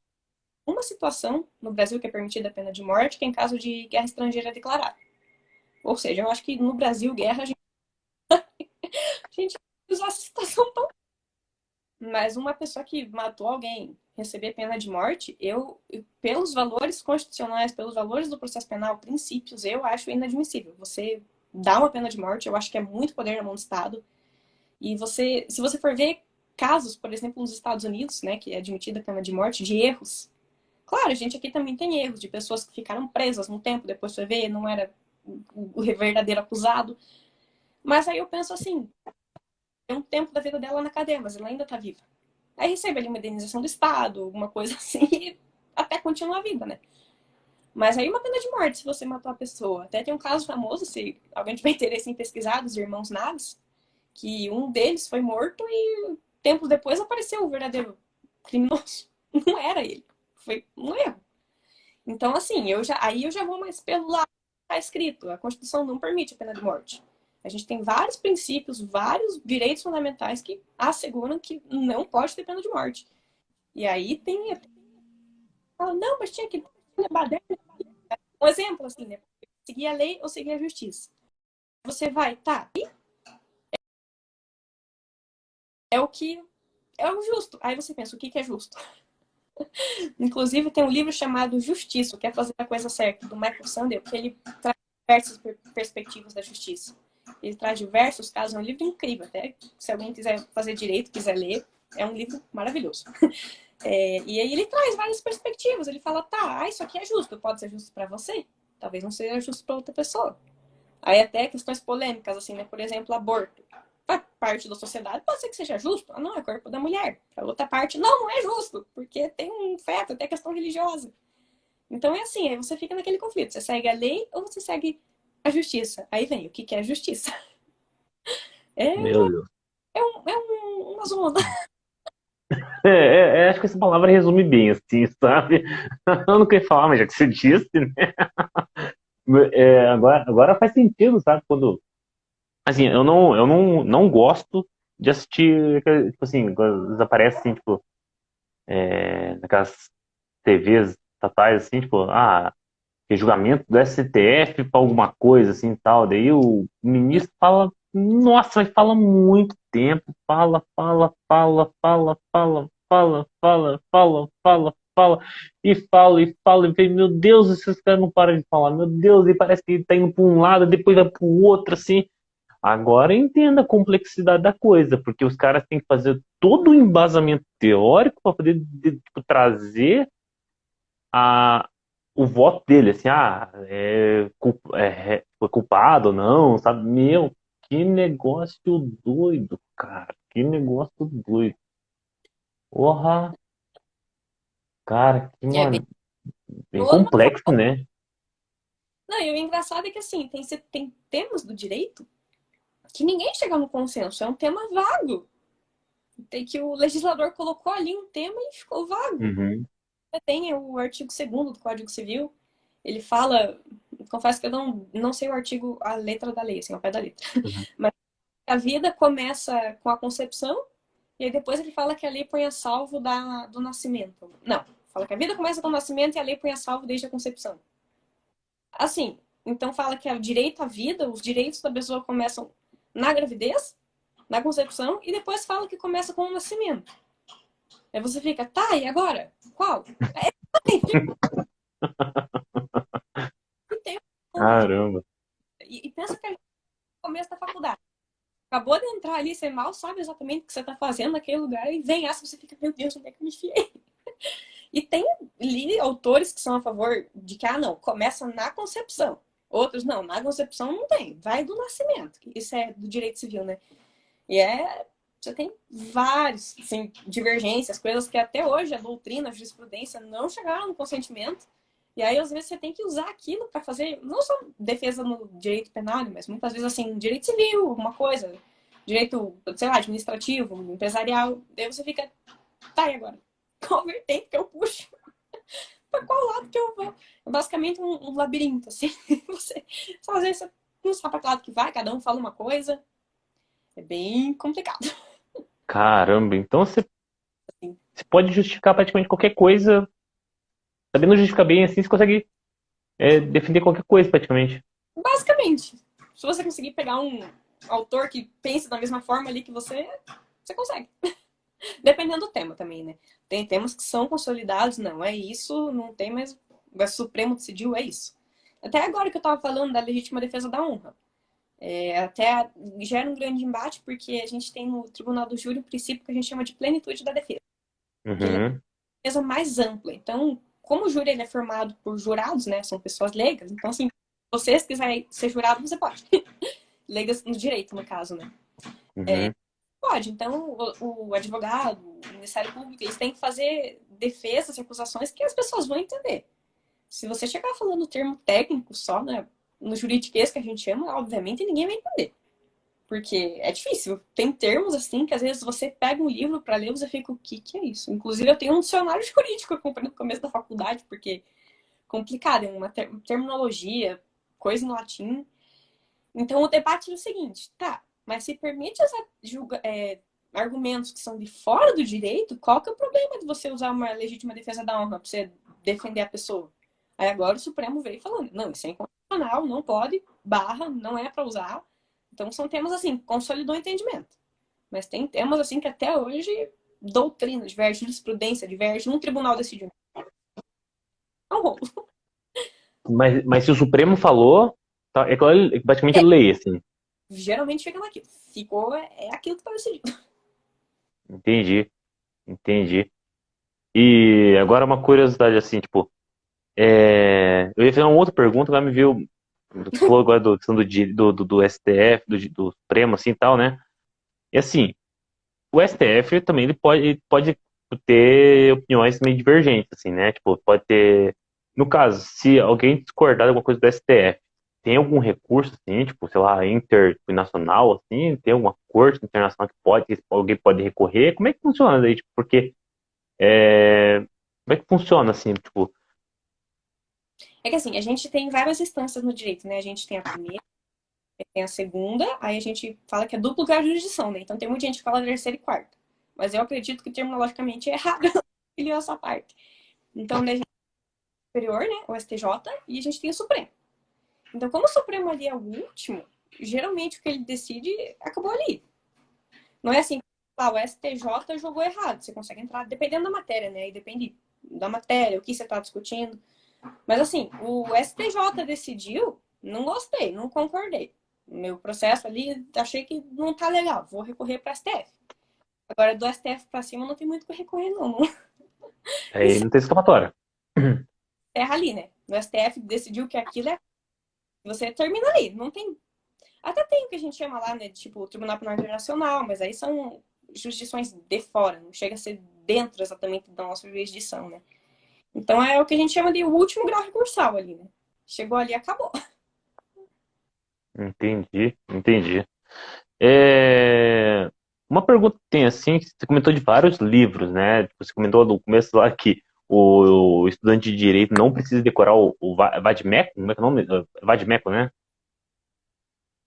uma situação no Brasil que é permitida a pena de morte, que é em caso de guerra estrangeira declarada. Ou seja, eu acho que no Brasil, guerra, a gente usa essa situação tão. Mas uma pessoa que matou alguém receber pena de morte, pelos valores constitucionais, pelos valores do processo penal, princípios, eu acho inadmissível. Você dá uma pena de morte, eu acho que é muito poder na mão do Estado. E você, se você for ver casos, por exemplo, nos Estados Unidos, né, que é admitida a pena de morte, de erros. Claro, a gente aqui também tem erros de pessoas que ficaram presas no tempo, depois você vê, não era o verdadeiro acusado. Mas aí eu penso assim, tem um tempo da vida dela na cadeia, mas ela ainda tá viva. Aí recebe ali uma indenização do Estado, alguma coisa assim, e até continua a vida, né? Mas aí uma pena de morte se você matou a pessoa. Até tem um caso famoso, se alguém tiver interesse em pesquisar, dos irmãos Naves, que um deles foi morto e tempos depois apareceu o verdadeiro criminoso. Não era ele. Foi um erro. Então, assim, aí eu já vou mais pelo lado que está escrito. A Constituição não permite a pena de morte. A gente tem vários princípios, vários direitos fundamentais que asseguram que não pode ter pena de morte. E aí tem. Não, mas tinha que levar dentro. Um exemplo, assim, né? Seguir a lei ou seguir a justiça. Você vai, tá, é o que é o justo. Aí você pensa, o que é justo? Inclusive, tem um livro chamado Justiça, que é fazer a coisa certa, do Michael Sandel, que ele traz diversas perspectivas da justiça. Ele traz diversos casos, é um livro incrível, até se alguém quiser fazer direito, quiser ler, é um livro maravilhoso. E aí ele traz várias perspectivas, ele fala, tá, isso aqui é justo, pode ser justo para você, talvez não seja justo para outra pessoa. Aí até questões polêmicas, assim, né? Por exemplo, aborto. Para parte da sociedade pode ser que seja justo. Ah, não, é corpo da mulher. Para outra parte, não, não é justo, porque tem um feto, tem a questão religiosa. Então é assim, aí você fica naquele conflito. Você segue a lei ou você segue a justiça? Aí vem, o que é a justiça? É, Meu Deus. uma zona. Acho que essa palavra resume bem, assim, sabe? Eu não queria falar, mas já que você disse, né? Agora faz sentido, sabe? Quando, assim, eu não gosto de assistir, tipo assim, quando aparece, assim, tipo, naquelas TVs estatais, assim, tipo, que julgamento do STF pra alguma coisa, assim, e tal. Daí o ministro fala, nossa, mas fala muito tempo, fala, e fala, e meu Deus, esses caras não param de falar, meu Deus, e parece que tá indo pra um lado, depois vai pro outro, assim. Agora entenda a complexidade da coisa, porque os caras têm que fazer todo o embasamento teórico para poder tipo, trazer a, o voto dele, assim, foi culpado ou não, sabe? Meu, que negócio doido, cara, que negócio doido. Porra, cara, que, É bem mano, bem toda uma. complexo, né? Não, e o engraçado é que assim, tem temas do direito que ninguém chega no consenso. É um tema vago. Tem que o legislador colocou ali um tema e ficou vago. Uhum, Tem o artigo 2º do Código Civil, ele fala, confesso que eu não sei o artigo, a letra da lei, assim, ao pé da letra, uhum. mas a vida começa com a concepção, e aí depois ele fala que a lei põe a salvo do nascimento. Não, fala que a vida começa com o nascimento e a lei põe a salvo desde a concepção. Assim, então fala que o direito à vida, os direitos da pessoa começam na gravidez, na concepção, e depois fala que começa com o nascimento. Aí você fica, tá, e agora? Qual? E tem Caramba. e pensa que é o começo da faculdade. Acabou de entrar ali, você mal sabe exatamente o que você está fazendo naquele lugar e vem essa, você fica, meu Deus, onde é que eu me enfiei? E tem ali autores que são a favor de que, não, começa na concepção. Outros, não, na concepção não tem, vai do nascimento. Isso é do direito civil, né? E você tem vários, assim, divergências, coisas que até hoje a doutrina, a jurisprudência não chegaram no consentimento. E aí, às vezes, você tem que usar aquilo para fazer, não só defesa no direito penal, mas muitas vezes, assim, direito civil, alguma coisa, direito, sei lá, administrativo, empresarial. Daí você fica, tá, e agora? Qual vertente que eu puxo? Pra qual lado que eu vou? É basicamente um labirinto, assim. Você, só às vezes você não sabe pra que lado que vai, cada um fala uma coisa. É bem complicado. Caramba, então Assim. você pode justificar praticamente qualquer coisa. Sabendo justificar bem assim, você consegue defender qualquer coisa praticamente. Basicamente, se você conseguir pegar um autor que pensa da mesma forma ali que você consegue. Dependendo do tema também, né? Tem temas que são consolidados, não é isso, não tem mais. O Supremo decidiu, é isso. Até agora que eu tava falando da legítima defesa da honra. Até gera um grande embate, porque a gente tem no Tribunal do Júri um princípio que a gente chama de plenitude da defesa, que ele é Uhum. uma defesa mais ampla. Então, como o júri ele é formado por jurados, né? São pessoas leigas, então, assim, se vocês quiserem ser jurado, você pode. Leigas no direito, no caso, né? Uhum. Pode. Então, o advogado, o Ministério Público, eles têm que fazer defesas e acusações que as pessoas vão entender. Se você chegar falando termo técnico só, né, no juridiquês que a gente chama, obviamente ninguém vai entender. Porque é difícil. Tem termos assim que às vezes você pega um livro para ler e você fica, o que que é isso? Inclusive eu tenho um dicionário jurídico que eu comprei no começo da faculdade, porque é complicado, é uma terminologia, coisa em latim. Então o debate é o seguinte, tá, mas se permite argumentos que são de fora do direito, qual que é o problema de você usar uma legítima defesa da honra para você defender a pessoa? Aí agora o Supremo veio falando, não, isso é inconstitucional, não pode, barra, não é para usar. Então são temas assim, consolidou o entendimento. Mas tem temas assim que até hoje doutrina diverge, jurisprudência diverge, um tribunal decidiu. É um rolo. Mas se o Supremo falou, tá, é claro, praticamente É, lei, assim. geralmente fica naquilo. Ficou, é aquilo que está decidido. Entendi, entendi. E agora uma curiosidade assim, tipo, eu ia fazer uma outra pergunta, agora me viu. Você falou agora do questão do STF, do Supremo, assim e tal, né? E assim, o STF também ele pode ter opiniões meio divergentes, assim, né? Tipo, pode ter. No caso, se alguém discordar de alguma coisa do STF, tem algum recurso, assim, tipo, sei lá, internacional, assim, tem alguma corte internacional que alguém pode recorrer? Como é que funciona aí? Tipo, porque como é que funciona, assim, tipo, É que assim, a gente tem várias instâncias no direito, né? A gente tem a primeira, tem a segunda, aí a gente fala que é duplo grau de jurisdição, né? Então tem muita gente que fala terceira e quarta. Mas eu acredito que terminologicamente é errado ele essa parte. Então, né, a gente tem o superior, né? O STJ, e a gente tem o Supremo. Então, como o Supremo ali é o último, geralmente o que ele decide acabou ali. Não é assim, o STJ jogou errado. Você consegue entrar, dependendo da matéria, né? E depende da matéria, o que você está discutindo. Mas assim, o STJ decidiu, não gostei, não concordei. Meu processo ali, achei que não tá legal, vou recorrer para STF. Agora, do STF para cima, não tem muito o que recorrer, não. aí Isso não tem escapatória. é terra ali, né? O STF decidiu que aquilo é. Você termina ali, não tem. Até tem o que a gente chama lá, né? Tipo, o Tribunal Penal Internacional, mas aí são jurisdições de fora, não chega a ser dentro exatamente da nossa jurisdição, né? Então é o que a gente chama de último grau recursal ali, né? Chegou ali, acabou. Entendi, entendi. Uma pergunta que tem assim, que você comentou de vários livros, né? Tipo, você comentou no começo lá que o estudante de direito não precisa decorar o vade-mecum, como é que é o nome? Vade-mecum, né?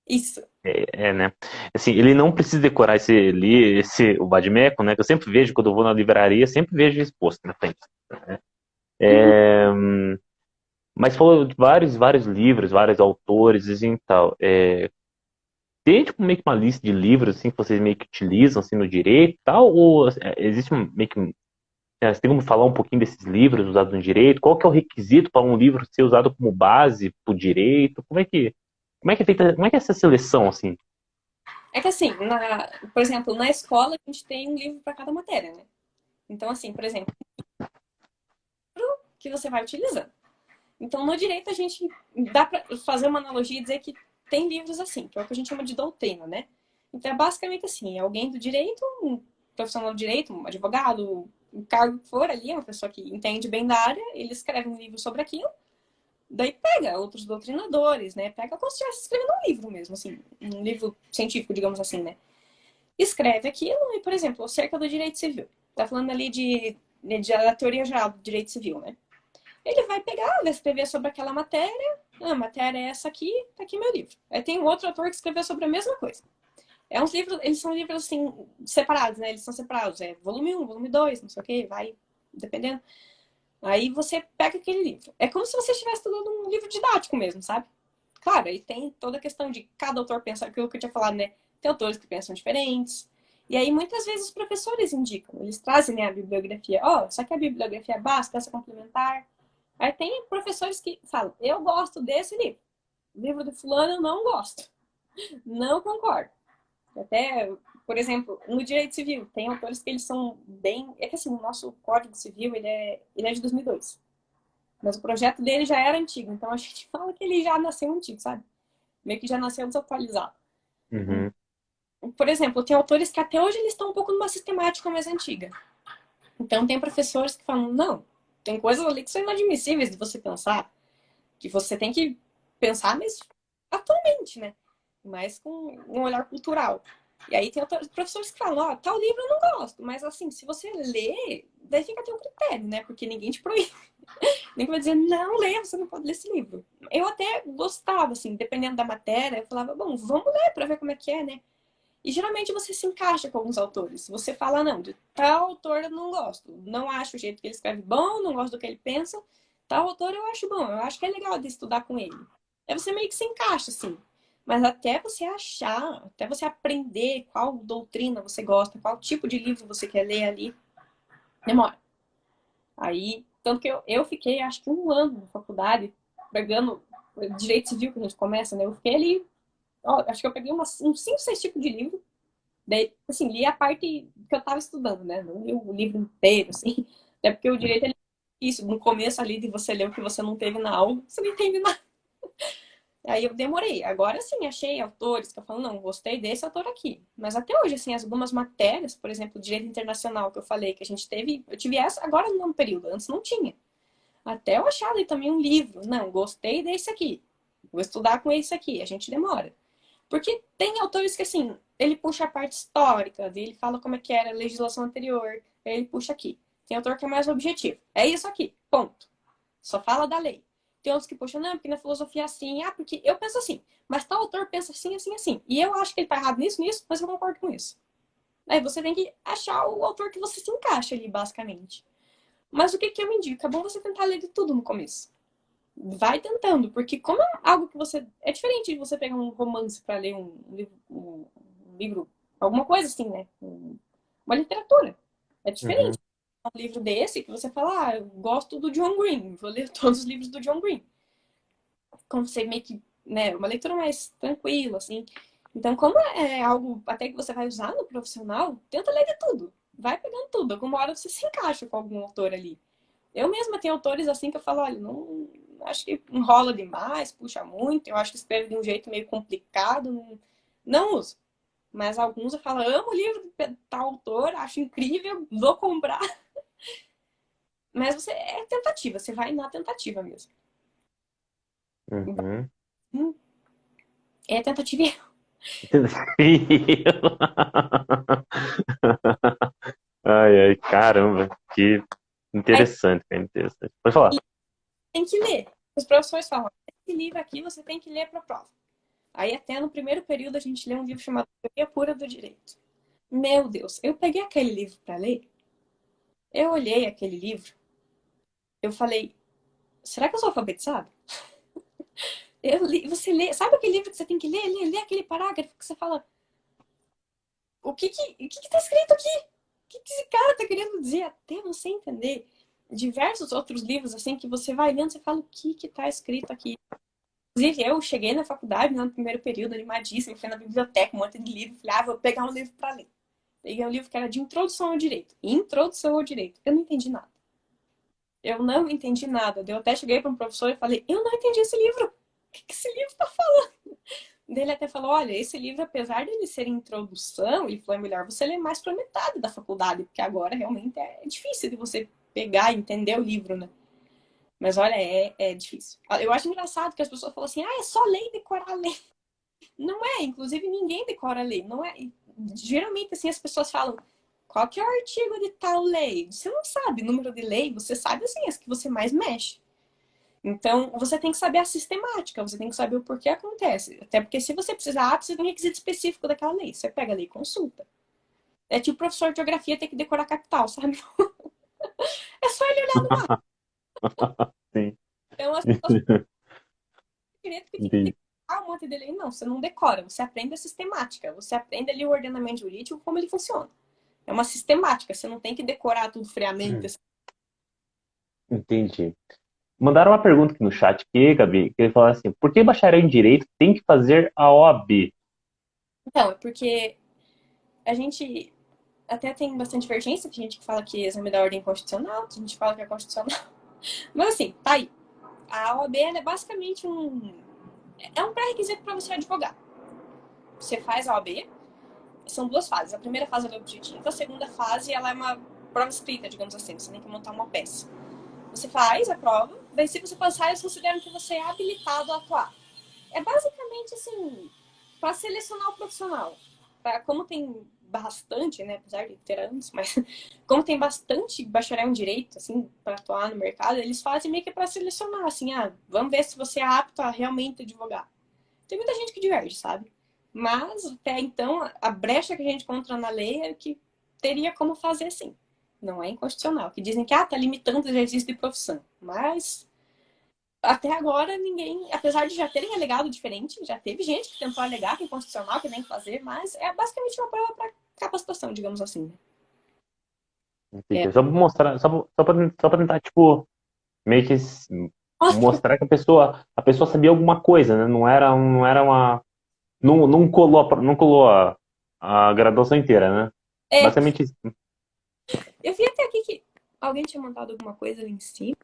Isso. Né? Assim, ele não precisa decorar o vade-mecum, né? Que eu sempre vejo quando eu vou na livraria, sempre vejo exposto na frente. Né? Uhum. Mas falou de vários livros, vários autores assim, e tal. Tem tipo, meio que uma lista de livros assim, que vocês meio que utilizam assim, no direito e tal? Ou existe meio que. Você tem como falar um pouquinho desses livros usados no direito? Qual que é o requisito para um livro ser usado como base para o direito? Como é que é feita, como é que é essa seleção assim? É que assim, por exemplo, na escola a gente tem um livro para cada matéria, né? Então, assim, por exemplo, que você vai utilizando. Então, no direito a gente dá para fazer uma analogia e dizer que tem livros assim, que é o que a gente chama de doutrina, né? Então, é basicamente assim, é alguém do direito, um profissional do direito, um advogado, um cargo que for ali, uma pessoa que entende bem da área, ele escreve um livro sobre aquilo. Daí pega outros doutrinadores, né? Pega como se estivesse escrevendo um livro mesmo, assim, um livro científico, digamos assim, né? Escreve aquilo e, por exemplo, acerca do direito civil. Tá falando ali da teoria geral do direito civil, né? Ele vai pegar, vai escrever sobre aquela matéria. A matéria é essa aqui, tá aqui meu livro. Aí tem um outro autor que escreveu sobre a mesma coisa. É uns livros, eles são livros assim, separados, né? Eles são separados. É volume 1, volume 2, não sei o que, vai dependendo. Aí você pega aquele livro. É como se você estivesse estudando um livro didático mesmo, sabe? Claro, aí tem toda a questão de cada autor pensa aquilo que eu tinha falado, né? Tem autores que pensam diferentes. E aí, muitas vezes, os professores indicam, eles trazem, né, a bibliografia. Ó, oh, só que a bibliografia basta, essa complementar. Aí tem professores que falam, eu gosto desse livro. O livro do fulano eu não gosto. Não concordo. Até, por exemplo, no direito civil, tem autores que eles são bem... É que assim, o nosso Código Civil, ele é de 2002. Mas o projeto dele já era antigo, então a gente fala que ele já nasceu antigo, sabe? Meio que já nasceu desatualizado. Uhum. Por exemplo, tem autores que até hoje eles estão um pouco numa sistemática mais antiga. Então tem professores que falam, não, tem coisas ali que são inadmissíveis de você pensar, que você tem que pensar, mas atualmente, né? Mas com um olhar cultural. E aí tem professores que falam, ó, oh, tal livro eu não gosto, mas assim, se você lê, daí fica a teu critério, né? Porque ninguém te proíbe. Ninguém vai dizer, não, leia, você não pode ler esse livro. Eu até gostava, assim, dependendo da matéria, eu falava, bom, vamos ler pra ver como é que é, né? E geralmente você se encaixa com alguns autores. Se você fala, não, de tal autor eu não gosto, não acho o jeito que ele escreve bom, não gosto do que ele pensa, tal autor eu acho bom, eu acho que é legal de estudar com ele. Aí você meio que se encaixa, assim. Mas até você achar, até você aprender qual doutrina você gosta, qual tipo de livro você quer ler ali, demora. Aí, tanto que eu fiquei, acho que um ano na faculdade, pegando direito civil que a gente começa, né? Eu fiquei ali, ó, acho que eu peguei uns 5, 6 tipos de livro. Daí, assim, li a parte que eu tava estudando, né? Não li o livro inteiro, assim. Até porque o direito, ele é isso. No começo ali de você ler o que você não teve na aula, você não entende nada. Aí eu demorei. Agora sim, achei autores que eu falo, não, gostei desse autor aqui. Mas até hoje, assim, algumas matérias, por exemplo, direito internacional que eu falei, que a gente teve, eu tive essa agora no período, antes não tinha. Até eu achar ali também um livro. Não, gostei desse aqui. Vou estudar com esse aqui. A gente demora. Porque tem autores que, assim, ele puxa a parte histórica, ele fala como é que era a legislação anterior, aí ele puxa aqui. Tem autor que é mais objetivo. É isso aqui, ponto. Só fala da lei. Tem outros que puxam, não, porque na filosofia é assim, ah, porque eu penso assim, mas tal autor pensa assim, assim, assim. E eu acho que ele tá errado nisso, nisso, mas eu concordo com isso. Aí você tem que achar o autor que você se encaixa ali, basicamente. Mas o que que eu indico? É bom você tentar ler de tudo no começo. Vai tentando, porque como é algo que você... É diferente de você pegar um romance para ler um livro, alguma coisa assim, né? Uma literatura. É diferente. Uhum. Um livro desse que você fala, ah, eu gosto do John Green, vou ler todos os livros do John Green. Como você meio que, né, uma leitura mais tranquila, assim. Então, como é algo até que você vai usar no profissional, tenta ler de tudo. Vai pegando tudo. Alguma hora você se encaixa com algum autor ali. Eu mesma tenho autores assim que eu falo, olha, não acho que enrola demais, puxa muito, eu acho que escreve de um jeito meio complicado, não uso. Mas alguns eu falo, amo o livro de tal autor, acho incrível, vou comprar. Mas você é tentativa, você vai na tentativa mesmo. Uhum. É tentativa e erro. Ai, ai, caramba, que Aí interessante, cara, interessante. Pode falar. tem que ler. Os professores falam, esse livro aqui você tem que ler para a prova. Aí até no primeiro período a gente lê um livro chamado Teoria Pura do Direito. Meu Deus, eu peguei aquele livro para ler, eu olhei aquele livro, eu falei, será que eu sou alfabetizada? Você lê, sabe aquele livro que você tem que ler aquele parágrafo que você fala, o que tá escrito aqui? O que esse cara tá querendo dizer? Até você entender. Diversos outros livros, assim, que você vai lendo, você fala, o que tá escrito aqui? Inclusive, eu cheguei na faculdade, no primeiro período, animadíssima, fui na biblioteca, um monte de livro, falei, ah, vou pegar um livro para ler. Peguei um livro que era de introdução ao direito. Introdução ao direito. Eu não entendi nada. Eu não entendi nada. Eu até cheguei para um professor e falei, eu não entendi esse livro. O que esse livro tá falando? Ele até falou, olha, esse livro, apesar de ele ser introdução, ele falou, é melhor você ler mais para metade da faculdade, porque agora realmente é difícil de você pegar e entender o livro, né? Mas olha, é difícil. Eu acho engraçado que as pessoas falam assim, ah, é só ler e decorar a lei. Não é, inclusive ninguém decora a lei. Não é. Geralmente, assim, as pessoas falam, qual que é o artigo de tal lei? Você não sabe o número de lei, você sabe, assim, as que você mais mexe. Então, você tem que saber a sistemática, você tem que saber o porquê acontece. Até porque se você precisar, você tem um requisito específico daquela lei. Você pega a lei e consulta. É tipo o professor de geografia ter que decorar capital, sabe? É só ele olhar no mapa. Sim. Então, as pessoas têm direito que tem que Entendi. decorar um monte de lei. Não, você não decora. Você aprende a sistemática. Você aprende ali o ordenamento jurídico, como ele funciona. É uma sistemática. Você não tem que decorar tudo friamente. Assim. Entendi. Mandaram uma pergunta aqui no chat aqui, Gabi, que ele falou assim, por que bacharel em Direito tem que fazer a OAB? Então, é porque a gente até tem bastante divergência. Tem gente que fala que exame da ordem constitucional, tem gente que fala que é constitucional. Mas assim, tá aí. A OAB é basicamente é um pré-requisito para você advogar. Você faz a OAB, são duas fases. A primeira fase é o objetivo, a segunda fase ela é uma prova escrita, digamos assim. Você tem que montar uma peça. Você faz a prova, daí se você passar, eles consideram que você é habilitado a atuar. É basicamente assim, para selecionar o profissional. Como tem bastante, né, apesar de ter anos, mas como tem bastante bacharel em direito, assim, para atuar no mercado, eles fazem meio que para selecionar, assim, vamos ver se você é apto a realmente advogar. Tem muita gente que diverge, sabe? Mas até então, a brecha que a gente encontra na lei é que teria como fazer assim. Não é inconstitucional. Que dizem que tá limitando o exercício de profissão. Mas até agora ninguém, apesar de já terem alegado diferente, já teve gente que tentou alegar que é inconstitucional, que nem fazer, mas é basicamente uma prova para capacitação, digamos assim. É. Entendi. Só pra mostrar, só pra tentar, tipo, meio que mostrar que a pessoa sabia alguma coisa, né? Não era uma, não colou a graduação inteira, né? É, Basicamente isso. eu vi até aqui que alguém tinha mandado alguma coisa ali em cima.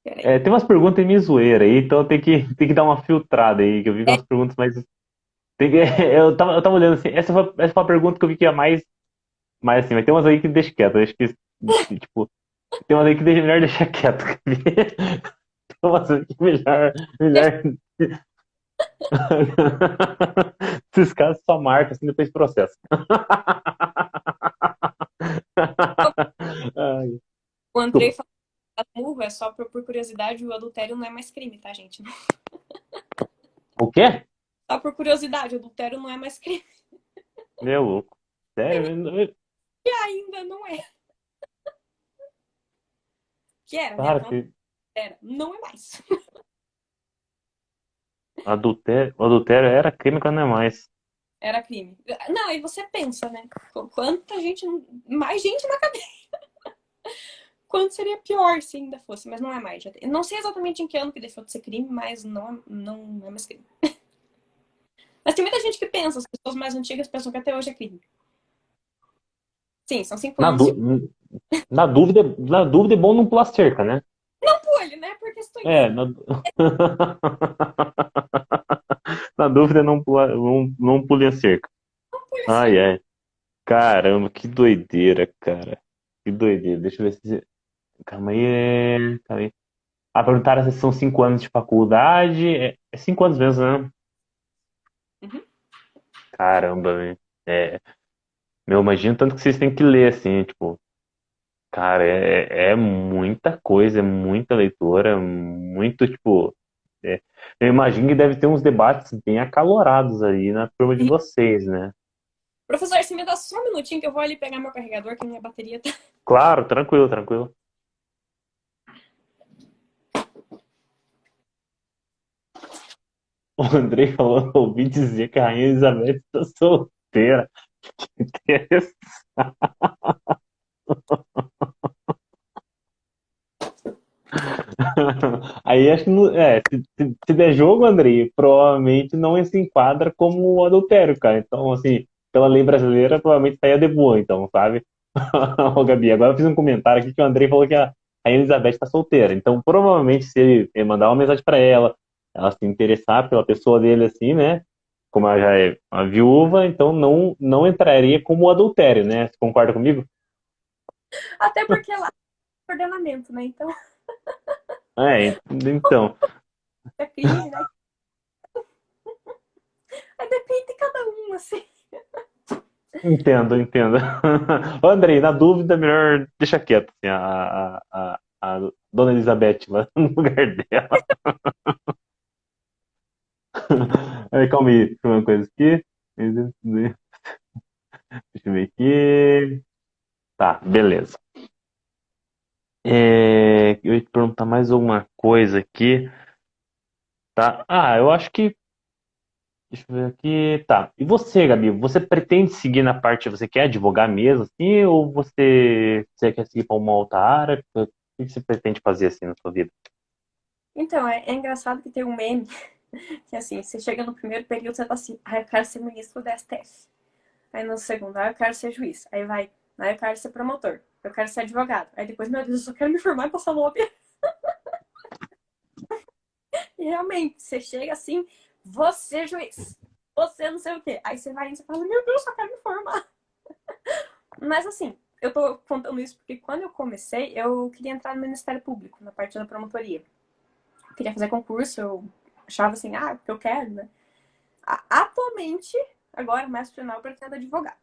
Peraí. Tem umas perguntas meio zoeira aí, então tem que dar uma filtrada aí, que eu vi que É, umas perguntas mais. Eu tava olhando assim, essa foi a pergunta que eu vi que é mais assim, mas tem umas aí que deixa quieto, acho que, tipo, tem umas aí que melhor deixar quieto. Tem umas aí que melhor. Esses casos só marca assim, depois processo. Ai, o Andrei desculpa. falou que murro é só por curiosidade, o adultério não é mais crime, tá, gente? O quê? Só por curiosidade, o adultério não é mais crime. Meu louco. Sério? E ainda não é. Que era, né? Para Até onde que era. Não é mais. adultério era crime quando não é mais. Era crime. Não, aí você pensa, né? Quanta gente. Mais gente na cadeia. Quanto seria pior se ainda fosse, mas não é mais. Não sei exatamente em que ano que deixou de ser crime, mas não é mais crime. Mas tem muita gente que pensa, as pessoas mais antigas pensam que até hoje é crime. Sim, são 5 Na, anos de dú- na dúvida é bom não pular cerca, né? olho, né? Por questões. É, na dúvida não pule a cerca. Não por Ai, cerca. ai. Caramba, que doideira, cara. Que doideira. Deixa eu ver se. Calma aí. Calma aí. Perguntaram se são 5 anos de faculdade. É 5 anos mesmo, né? Uhum. Caramba, velho. Meu, imagino tanto que vocês têm que ler, assim, tipo. Cara, é muita coisa, é muita leitura, muito, tipo. Eu imagino que deve ter uns debates bem acalorados aí na turma de E, vocês, né? professor, se me dá só um minutinho que eu vou ali pegar meu carregador, que minha bateria tá. Claro, tranquilo, tranquilo. O Andrei falou, ouvi dizer que a Rainha Elizabeth está solteira. Interessante. Aí acho que se der jogo, Andrei, provavelmente não se enquadra como adultério, cara. Então, assim, pela lei brasileira, provavelmente estaria de boa, então, sabe? Ô, Gabi, agora eu fiz um comentário aqui que o Andrei falou que a Rainha Elizabeth está solteira. Então, provavelmente, se ele mandar uma mensagem para ela se interessar pela pessoa dele, assim, né? Como ela já é uma viúva, então não entraria como adultério, né? Você concorda comigo? Até porque lá é ordenamento, né? Então Então. é crime, né? Aí depende de cada um, assim. Entendo, entendo. Ô, Andrei, na dúvida, melhor deixa quieto. Assim, Dona Elizabeth lá no lugar dela. Aí, calma aí, deixa eu ver uma coisa aqui. Deixa eu ver aqui. Tá, beleza. Eu ia te perguntar mais alguma coisa aqui, tá? Ah, eu acho que. Deixa eu ver aqui. Tá. E você, Gabi? Você pretende seguir na parte. Você quer advogar mesmo, assim? Ou você quer seguir para uma outra área? O que você pretende fazer assim na sua vida? Então, é engraçado que tem um meme que assim, você chega no primeiro período, você tá assim, ah, eu quero ser ministro do STF. Aí no segundo, ah, eu quero ser juiz. Aí vai, ah, eu quero ser promotor. Eu quero ser advogado. Aí depois, meu Deus, eu só quero me formar e passar no OAB. E realmente, você chega assim, você é juiz. Você não sei o quê. Aí você vai e você fala, meu Deus, só quero me formar. Mas assim, eu tô contando isso porque quando eu comecei, eu queria entrar no Ministério Público, na parte da promotoria. Eu queria fazer concurso, eu achava assim, ah, porque eu quero, né? Atualmente, agora, mais pro final, eu pretendo advogar.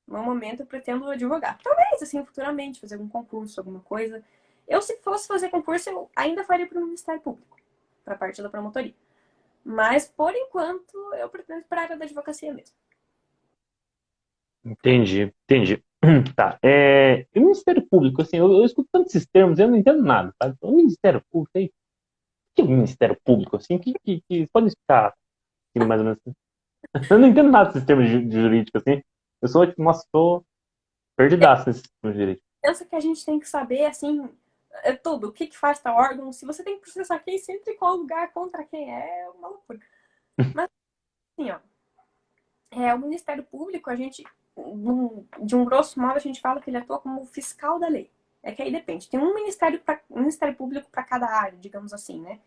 No momento, eu pretendo advogar. Talvez, assim, futuramente, fazer algum concurso, alguma coisa. Eu, se fosse fazer concurso, eu ainda faria para o Ministério Público, para a parte da promotoria. Mas, por enquanto, eu pretendo para a área da advocacia mesmo. Entendi, entendi. Tá. E o Ministério Público, assim, eu escuto tantos esses termos, eu não entendo nada, tá? Então, o Ministério Público, aí, o que é o Ministério Público, assim? Você pode explicar assim, mais ou menos? Eu não entendo nada desses termos de jurídico, assim. Eu sou, tipo, nossa, tô perdidaço nesses termos jurídicos. Pensa que a gente tem que saber, assim, tudo. O que, que faz tal órgão. Se você tem que processar quem, sempre qual lugar, contra quem é uma loucura. Mas, assim, ó, o Ministério Público, a gente, de um grosso modo, a gente fala que ele atua como fiscal da lei. É que aí depende. Tem um Ministério Público para cada área, digamos assim, né?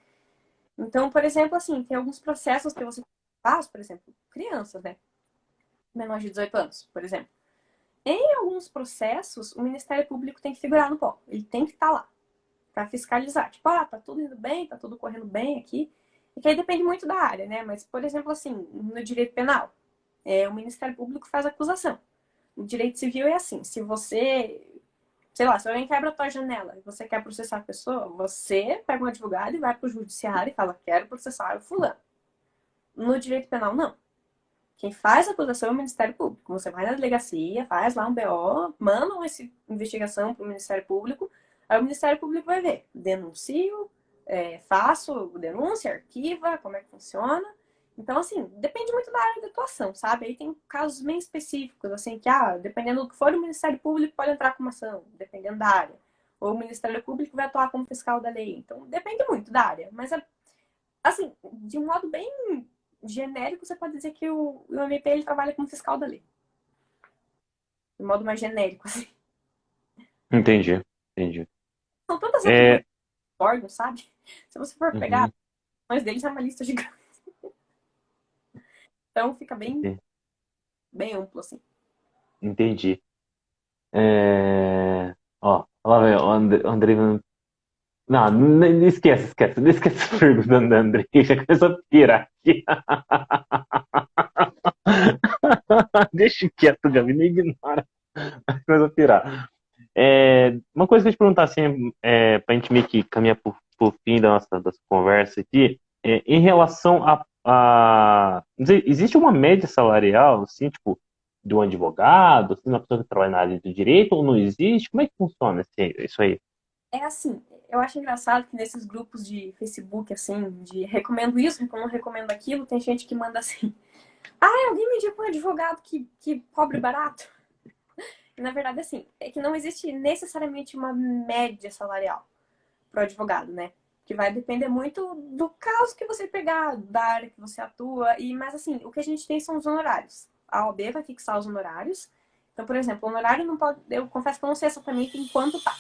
Então, por exemplo, assim, tem alguns processos que você faz, por exemplo, crianças, né? Menores de 18 anos, por exemplo. Em alguns processos, o Ministério Público tem que figurar no pó. Ele tem que estar lá para fiscalizar. Tipo, ah, tá tudo indo bem, tá tudo correndo bem aqui. E que aí depende muito da área, né? Mas, por exemplo, assim, no direito penal, o Ministério Público faz acusação. O direito civil é assim, se você, sei lá, se alguém quebra a tua janela e você quer processar a pessoa, você pega um advogado e vai pro judiciário e fala, quero processar o fulano. No direito penal, não. Quem faz a acusação é o Ministério Público. Você vai na delegacia, faz lá um BO, manda essa investigação para o Ministério Público, aí o Ministério Público vai ver. Denuncio, faço denúncia, arquiva, como é que funciona. Então, assim, depende muito da área de atuação, sabe? Aí tem casos bem específicos, assim, que, dependendo do que for, o Ministério Público pode entrar com uma ação, dependendo da área. Ou o Ministério Público vai atuar como fiscal da lei. Então, depende muito da área. Mas, assim, de um modo bem genérico, você pode dizer que o MP ele trabalha como fiscal da lei. De modo mais genérico, assim. Entendi, entendi. São tantas atribuições É, do órgão, sabe? Se você for pegar, uhum, as deles é uma lista gigante. Então fica bem, bem amplo, assim. entendi. Ó, lá vem o Andrei. Não, esquece. Não esquece a pergunta do Andrei. Já começou a pirar aqui. Deixa quieto, Gabi, não ignora. Começou a pirar. Uma coisa que eu ia te perguntar, assim, pra gente meio que caminhar pro fim da nossa conversa aqui, em relação não sei, existe uma média salarial, assim, tipo, de um advogado, assim, uma pessoa que trabalha na área do direito, ou não existe? Como é que funciona isso aí? É assim, eu acho engraçado que nesses grupos de Facebook, assim, de recomendo isso, não recomendo aquilo, tem gente que manda assim, alguém me indica um advogado que cobre barato? E, na verdade, assim, é que não existe necessariamente uma média salarial para o advogado, né? Que vai depender muito do caso que você pegar, da área que você atua. Mas assim, o que a gente tem são os honorários. A OAB vai fixar os honorários. Então, por exemplo, o honorário não pode. Eu confesso que eu não sei exatamente em quanto tá.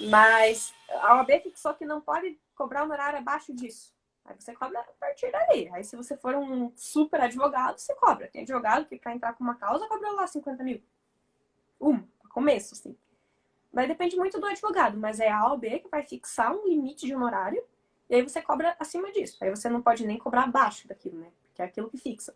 Mas a OAB fixou que não pode cobrar honorário abaixo disso. Aí você cobra a partir daí. Aí, se você for um super advogado, você cobra. Tem advogado que, para entrar com uma causa, cobra lá 50 mil. Começo, assim. Mas depende muito do advogado, mas é a OAB que vai fixar um limite de honorário e aí você cobra acima disso. Aí você não pode nem cobrar abaixo daquilo, né? Porque é aquilo que fixa.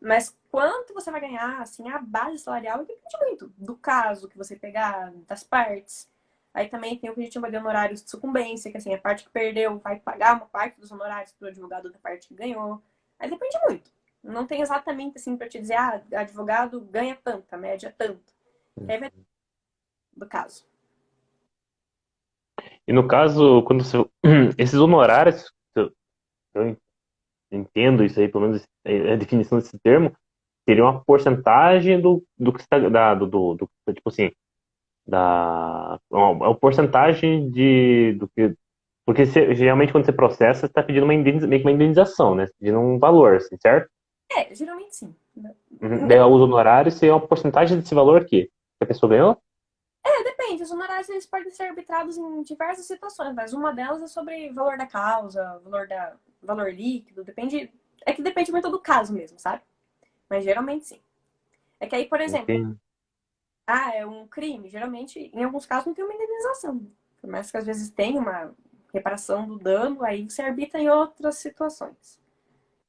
Mas quanto você vai ganhar, assim, a base salarial depende muito do caso que você pegar, das partes. Aí também tem o que a gente chama de honorários de sucumbência, que assim, a parte que perdeu vai pagar uma parte dos honorários para o advogado da parte que ganhou. Aí depende muito. Não tem exatamente assim para te dizer, ah, advogado ganha tanto, a média é tanto. Que aí vai do caso. E no caso, quando você, esses honorários, eu entendo isso aí, pelo menos a definição desse termo, seria uma porcentagem do que está tipo assim, uma porcentagem do que, porque geralmente quando você processa, você está pedindo meio que uma indenização, né? Você tá pedindo um valor, assim, certo? É, geralmente sim. Uhum. Daí os honorários seria uma porcentagem desse valor que a pessoa ganhou? Depende, os honorários eles podem ser arbitrados em diversas situações, mas uma delas é sobre valor da causa, valor líquido, depende. É que depende muito do caso mesmo, sabe? Mas geralmente sim. É que aí, por exemplo, Entendi. é um crime, geralmente, em alguns casos, não tem uma indenização. Por mais que às vezes tenha uma reparação do dano, aí você arbitra em outras situações.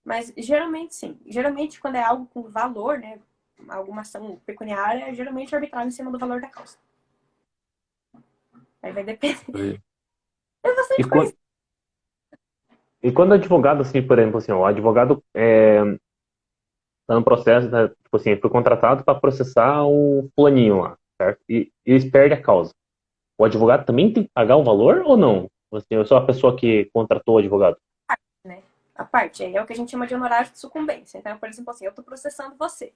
Mas geralmente sim. Geralmente, quando é algo com valor, né? Alguma ação pecuniária, é geralmente arbitrado em cima do valor da causa. Aí vai depender. É E bastante quando, coisa. e quando o advogado, assim, por exemplo, assim, ó, o advogado tá no processo, né, tipo assim, foi contratado para processar o fulaninho lá, certo? E eles perdem a causa. O advogado também tem que pagar o valor ou não? Assim, eu sou a pessoa que contratou o advogado. Né? A parte aí é o que a gente chama de honorário de sucumbência. Então, por exemplo, assim, eu estou processando você.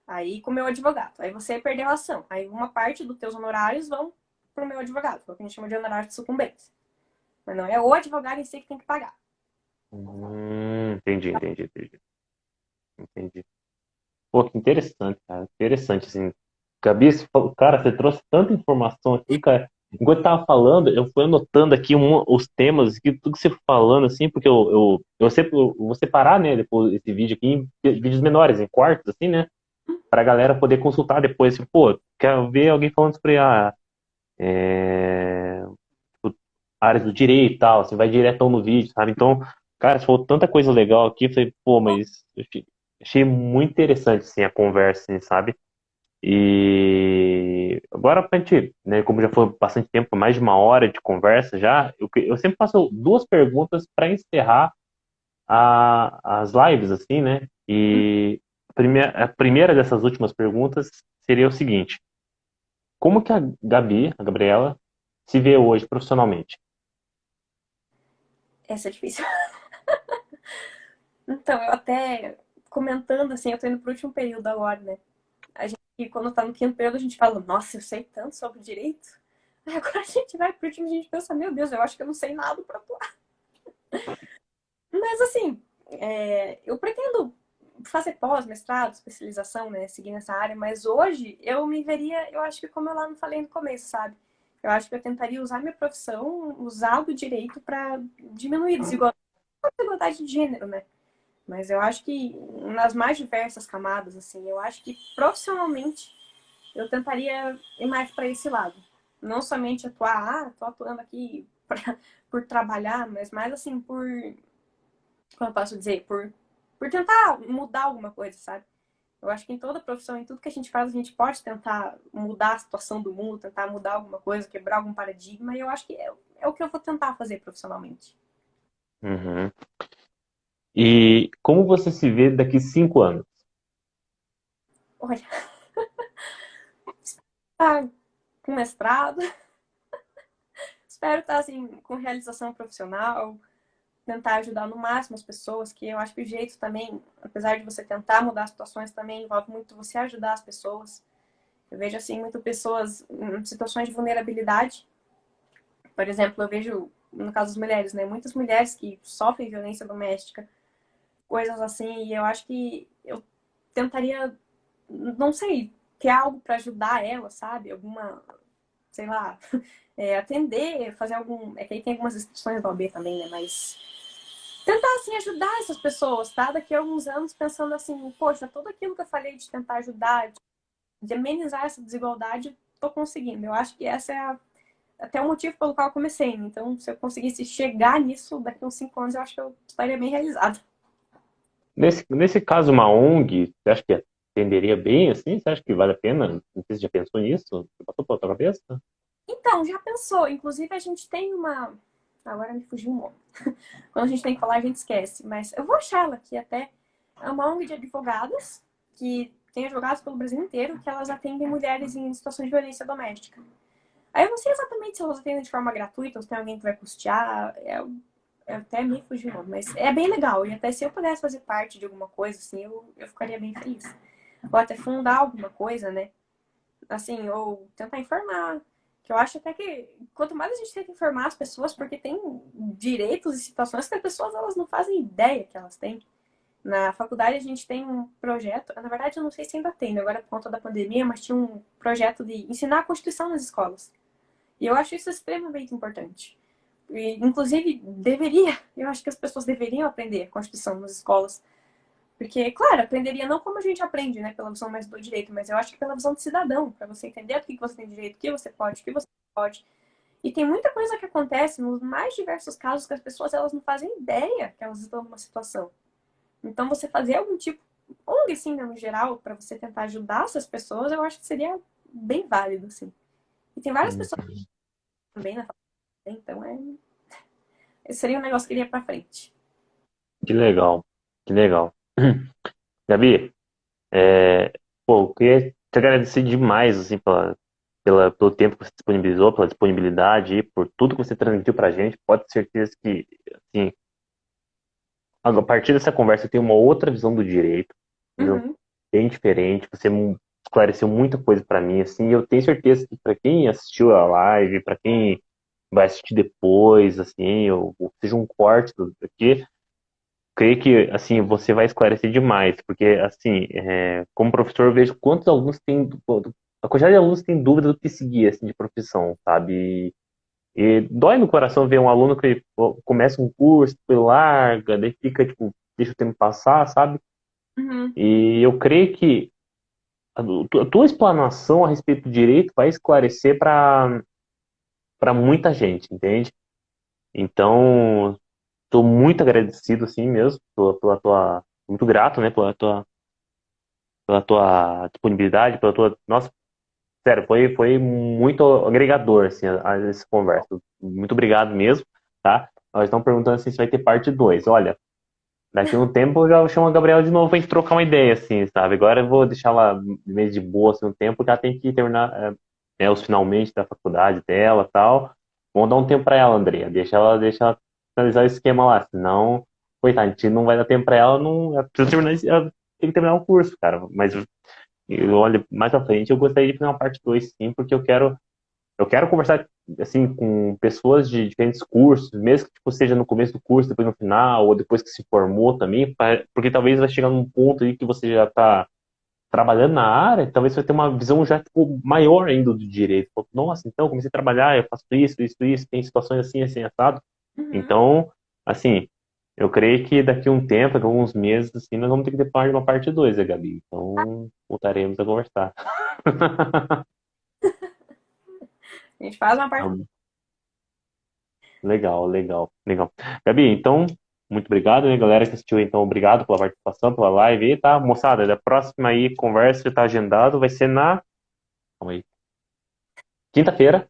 Aí com o meu advogado. Aí você perdeu a ação. Aí uma parte dos teus honorários vão pro meu advogado, que é o que a gente chama de honorário de sucumbência. Mas não é o advogado em si que tem que pagar. Entendi. Pô, que interessante, cara. Interessante, assim. Gabi, cara, você trouxe tanta informação aqui, cara. Enquanto eu tava falando, eu fui anotando aqui os temas, aqui, tudo que você foi falando, assim, porque eu vou separar, né, depois esse vídeo aqui em vídeos menores, em quartos, assim, né, pra galera poder consultar depois, assim, pô, quero ver alguém falando sobre tipo, áreas do direito e tal, assim, vai diretão no vídeo, sabe? Então, cara, você falou tanta coisa legal aqui, eu falei, pô, mas eu achei muito interessante, assim, a conversa, assim, sabe? E agora, pra gente, né, como já foi bastante tempo, mais de uma hora de conversa já, eu sempre faço duas perguntas para encerrar as lives, assim, né? E a primeira dessas últimas perguntas seria o seguinte: como que a Gabi, a Gabriela, se vê hoje profissionalmente? Essa é difícil. Então, eu até comentando assim, eu tô indo pro último período agora, né? A gente, quando tá no quinto período, a gente fala, nossa, eu sei tanto sobre direito. Aí agora a gente vai pro último e a gente pensa, meu Deus, eu acho que eu não sei nada pra atuar. Mas assim, eu pretendo fazer pós, mestrado, especialização, né? Seguir nessa área, mas hoje eu me veria, eu acho que como eu lá não falei no começo, sabe? Eu acho que eu tentaria usar minha profissão, usar o direito para diminuir a desigualdade de gênero, né? Mas eu acho que nas mais diversas camadas, assim, eu acho que profissionalmente eu tentaria ir mais para esse lado. Não somente atuar, tô atuando aqui por trabalhar, mas mais assim, como eu posso dizer, por tentar mudar alguma coisa, sabe? Eu acho que em toda profissão, em tudo que a gente faz, a gente pode tentar mudar a situação do mundo, tentar mudar alguma coisa, quebrar algum paradigma, e eu acho que é o que eu vou tentar fazer profissionalmente. Uhum. E como você se vê daqui 5 anos? Olha, tá com mestrado, espero estar assim, com realização profissional, tentar ajudar no máximo as pessoas, que eu acho que o jeito também, apesar de você tentar mudar situações, também envolve muito você ajudar as pessoas. Eu vejo assim, muito pessoas em situações de vulnerabilidade. Por exemplo, eu vejo, no caso das mulheres, né? Muitas mulheres que sofrem violência doméstica, coisas assim, e eu acho que eu tentaria, não sei, ter algo para ajudar ela, sabe? Alguma, sei lá, atender, fazer algum. É que aí tem algumas instituições da OAB também, né? Mas tentar, assim, ajudar essas pessoas, tá? Daqui a alguns anos pensando assim, poxa, tudo aquilo que eu falei de tentar ajudar, de amenizar essa desigualdade, tô conseguindo. Eu acho que essa é até o motivo pelo qual eu comecei. Então, se eu conseguisse chegar nisso daqui a uns 5 anos, eu acho que eu estaria bem realizada. Nesse caso, uma ONG, você acha que atenderia bem, assim? Você acha que vale a pena? Não sei se você já pensou nisso? Você passou pela tua cabeça? Então, já pensou? Inclusive, a gente tem uma. Agora me fugiu um nome. Quando a gente tem que falar, a gente esquece. Mas eu vou achar ela aqui até. É uma ONG de advogadas que tem advogados pelo Brasil inteiro que elas atendem mulheres em situações de violência doméstica. Aí eu não sei exatamente se elas atendem de forma gratuita ou se tem alguém que vai custear. Eu até me fugiu o nome, mas é bem legal. E até se eu pudesse fazer parte de alguma coisa, assim, eu ficaria bem feliz. Ou até fundar alguma coisa, né? Assim, ou tentar informar. Que eu acho até que quanto mais a gente tenta informar as pessoas, porque tem direitos e situações que as pessoas elas não fazem ideia que elas têm. Na faculdade a gente tem um projeto, na verdade eu não sei se ainda tem, agora por conta da pandemia, mas tinha um projeto de ensinar a Constituição nas escolas. E eu acho isso extremamente importante. E, inclusive, deveria, eu acho que as pessoas deveriam aprender a Constituição nas escolas. Porque, claro, aprenderia não como a gente aprende, né, pela visão mais do direito, mas eu acho que pela visão de cidadão, para você entender o que você tem direito, o que você pode, o que você não pode. E tem muita coisa que acontece nos mais diversos casos que as pessoas elas não fazem ideia que elas estão numa situação. Então, você fazer algum tipo, ONG, assim, né, no geral, para você tentar ajudar essas pessoas, eu acho que seria bem válido, assim. E tem várias Hum, pessoas também na faculdade, então esse seria um negócio que iria para frente. Que legal, que legal. Gabi, é, pô, eu queria te agradecer demais, assim, pelo tempo que você disponibilizou, pela disponibilidade e por tudo que você transmitiu pra gente. Pode ter certeza que, assim, a partir dessa conversa eu tenho uma outra visão do direito, visão Uhum, bem diferente. Você esclareceu muita coisa pra mim, assim, e eu tenho certeza que pra quem assistiu a live, pra quem vai assistir depois, assim, ou seja um corte do aqui, creio que, assim, você vai esclarecer demais, porque, assim, como professor, eu vejo quantos alunos têm, a quantidade de alunos tem dúvida do que seguir, assim, de profissão, sabe? E dói no coração ver um aluno que pô, começa um curso, depois larga, daí fica, tipo, deixa o tempo passar, sabe? uhum, E eu creio que a tua explanação a respeito do direito vai esclarecer para muita gente, entende? Então, estou muito agradecido, assim mesmo, pela tua, muito grato, né, pela tua disponibilidade, pela tua, nossa, sério, foi muito agregador, assim, essa conversa. Muito obrigado mesmo, tá? Nós estamos perguntando assim, se vai ter parte 2. Olha, daqui a um tempo eu já chamo a Gabriela de novo pra gente trocar uma ideia, assim, sabe? Agora eu vou deixar ela meio de boa, assim, um tempo, porque ela tem que terminar, os finalmente da faculdade dela e tal. Vamos dar um tempo pra ela, Andrea. Deixa ela finalizar o esquema lá, senão, coitada, a gente não vai dar tempo pra ela, não, ela precisa terminar, ela tem que terminar o curso, cara. Mas olha, mais à frente eu gostaria de fazer uma parte 2 sim, porque eu quero conversar assim com pessoas de diferentes cursos, mesmo que tipo, seja no começo do curso, depois no final, ou depois que se formou também, porque talvez vai chegar num ponto aí que você já está trabalhando na área, talvez você tenha uma visão já tipo, maior ainda do direito. Pô, nossa, então comecei a trabalhar, eu faço isso, tem situações assim, assim, assado. uhum. Então, assim, eu creio que daqui a um tempo, daqui a alguns meses, assim, nós vamos ter que ter uma parte 2, né, Gabi? Então, voltaremos a conversar. A gente faz uma parte. Legal, legal, legal. Gabi, então, muito obrigado, né, galera que assistiu, então, obrigado pela participação, pela live aí, tá? Moçada, da próxima aí, conversa que tá agendado, vai ser na, calma aí, quinta-feira,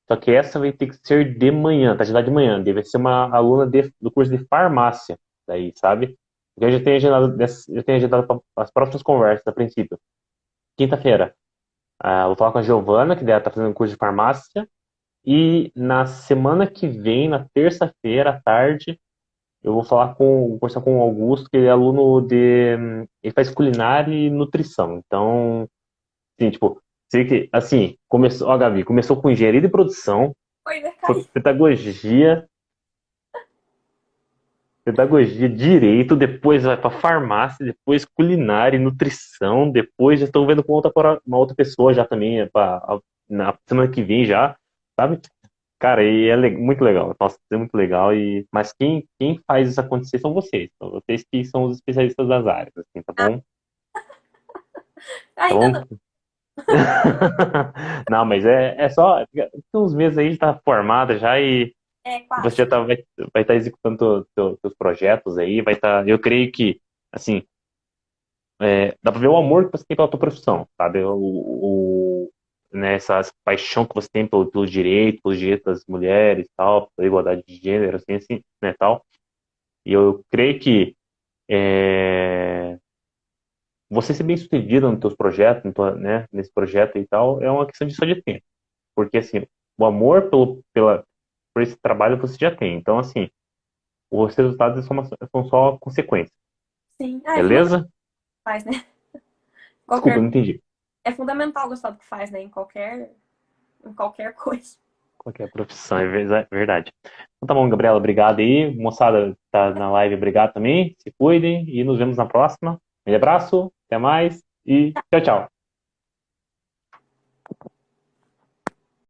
só que essa vai ter que ser de manhã, tá agendado de manhã, deve ser uma aluna do curso de farmácia, daí, sabe? Eu já tenho agendado, eu tenho agendado as próximas conversas, a princípio. Quinta-feira, vou falar com a Giovana, que deve estar fazendo um curso de farmácia, e na semana que vem, na terça-feira à tarde, eu vou conversar com o Augusto, que ele é aluno de. Ele faz culinária e nutrição. Então, assim, tipo, sei que, assim, começou, ó, Gabi, começou com engenharia de produção, Oi, vai foi cair. pedagogia, direito, depois vai para farmácia, depois culinária e nutrição, depois já estou vendo com uma outra pessoa já também, na semana que vem já, sabe? Cara, e é muito legal. Nossa, é muito legal. Mas quem faz isso acontecer são vocês. São vocês que são os especialistas das áreas, assim, tá Ah, bom? Tá ainda não. bom? Não, mas é só. Tem uns meses aí já tá formada já e É você quase. vai estar executando seus projetos aí, vai estar. Eu creio que, assim, dá pra ver o amor que você tem pela tua profissão, sabe? né, essa paixão que você tem pelo direito, pelos direitos das mulheres, tal, pela igualdade de gênero, assim, né, tal. E eu creio que você ser bem-sucedido nos teus projetos, né, nesse projeto e tal, é uma questão de só de tempo. Porque, assim, o amor por esse trabalho você já tem. Então, assim, os resultados são só consequências. Sim. Ah, é fundamental Beleza? que faz, né? Desculpa, Qualquer... eu não entendi. É fundamental gostar do que faz, né? Em qualquer coisa. Qualquer profissão, é verdade. Então tá bom, Gabriela, obrigado aí. Moçada, tá na live, obrigado também. Se cuidem e nos vemos na próxima. Um abraço, até mais e tchau, tchau.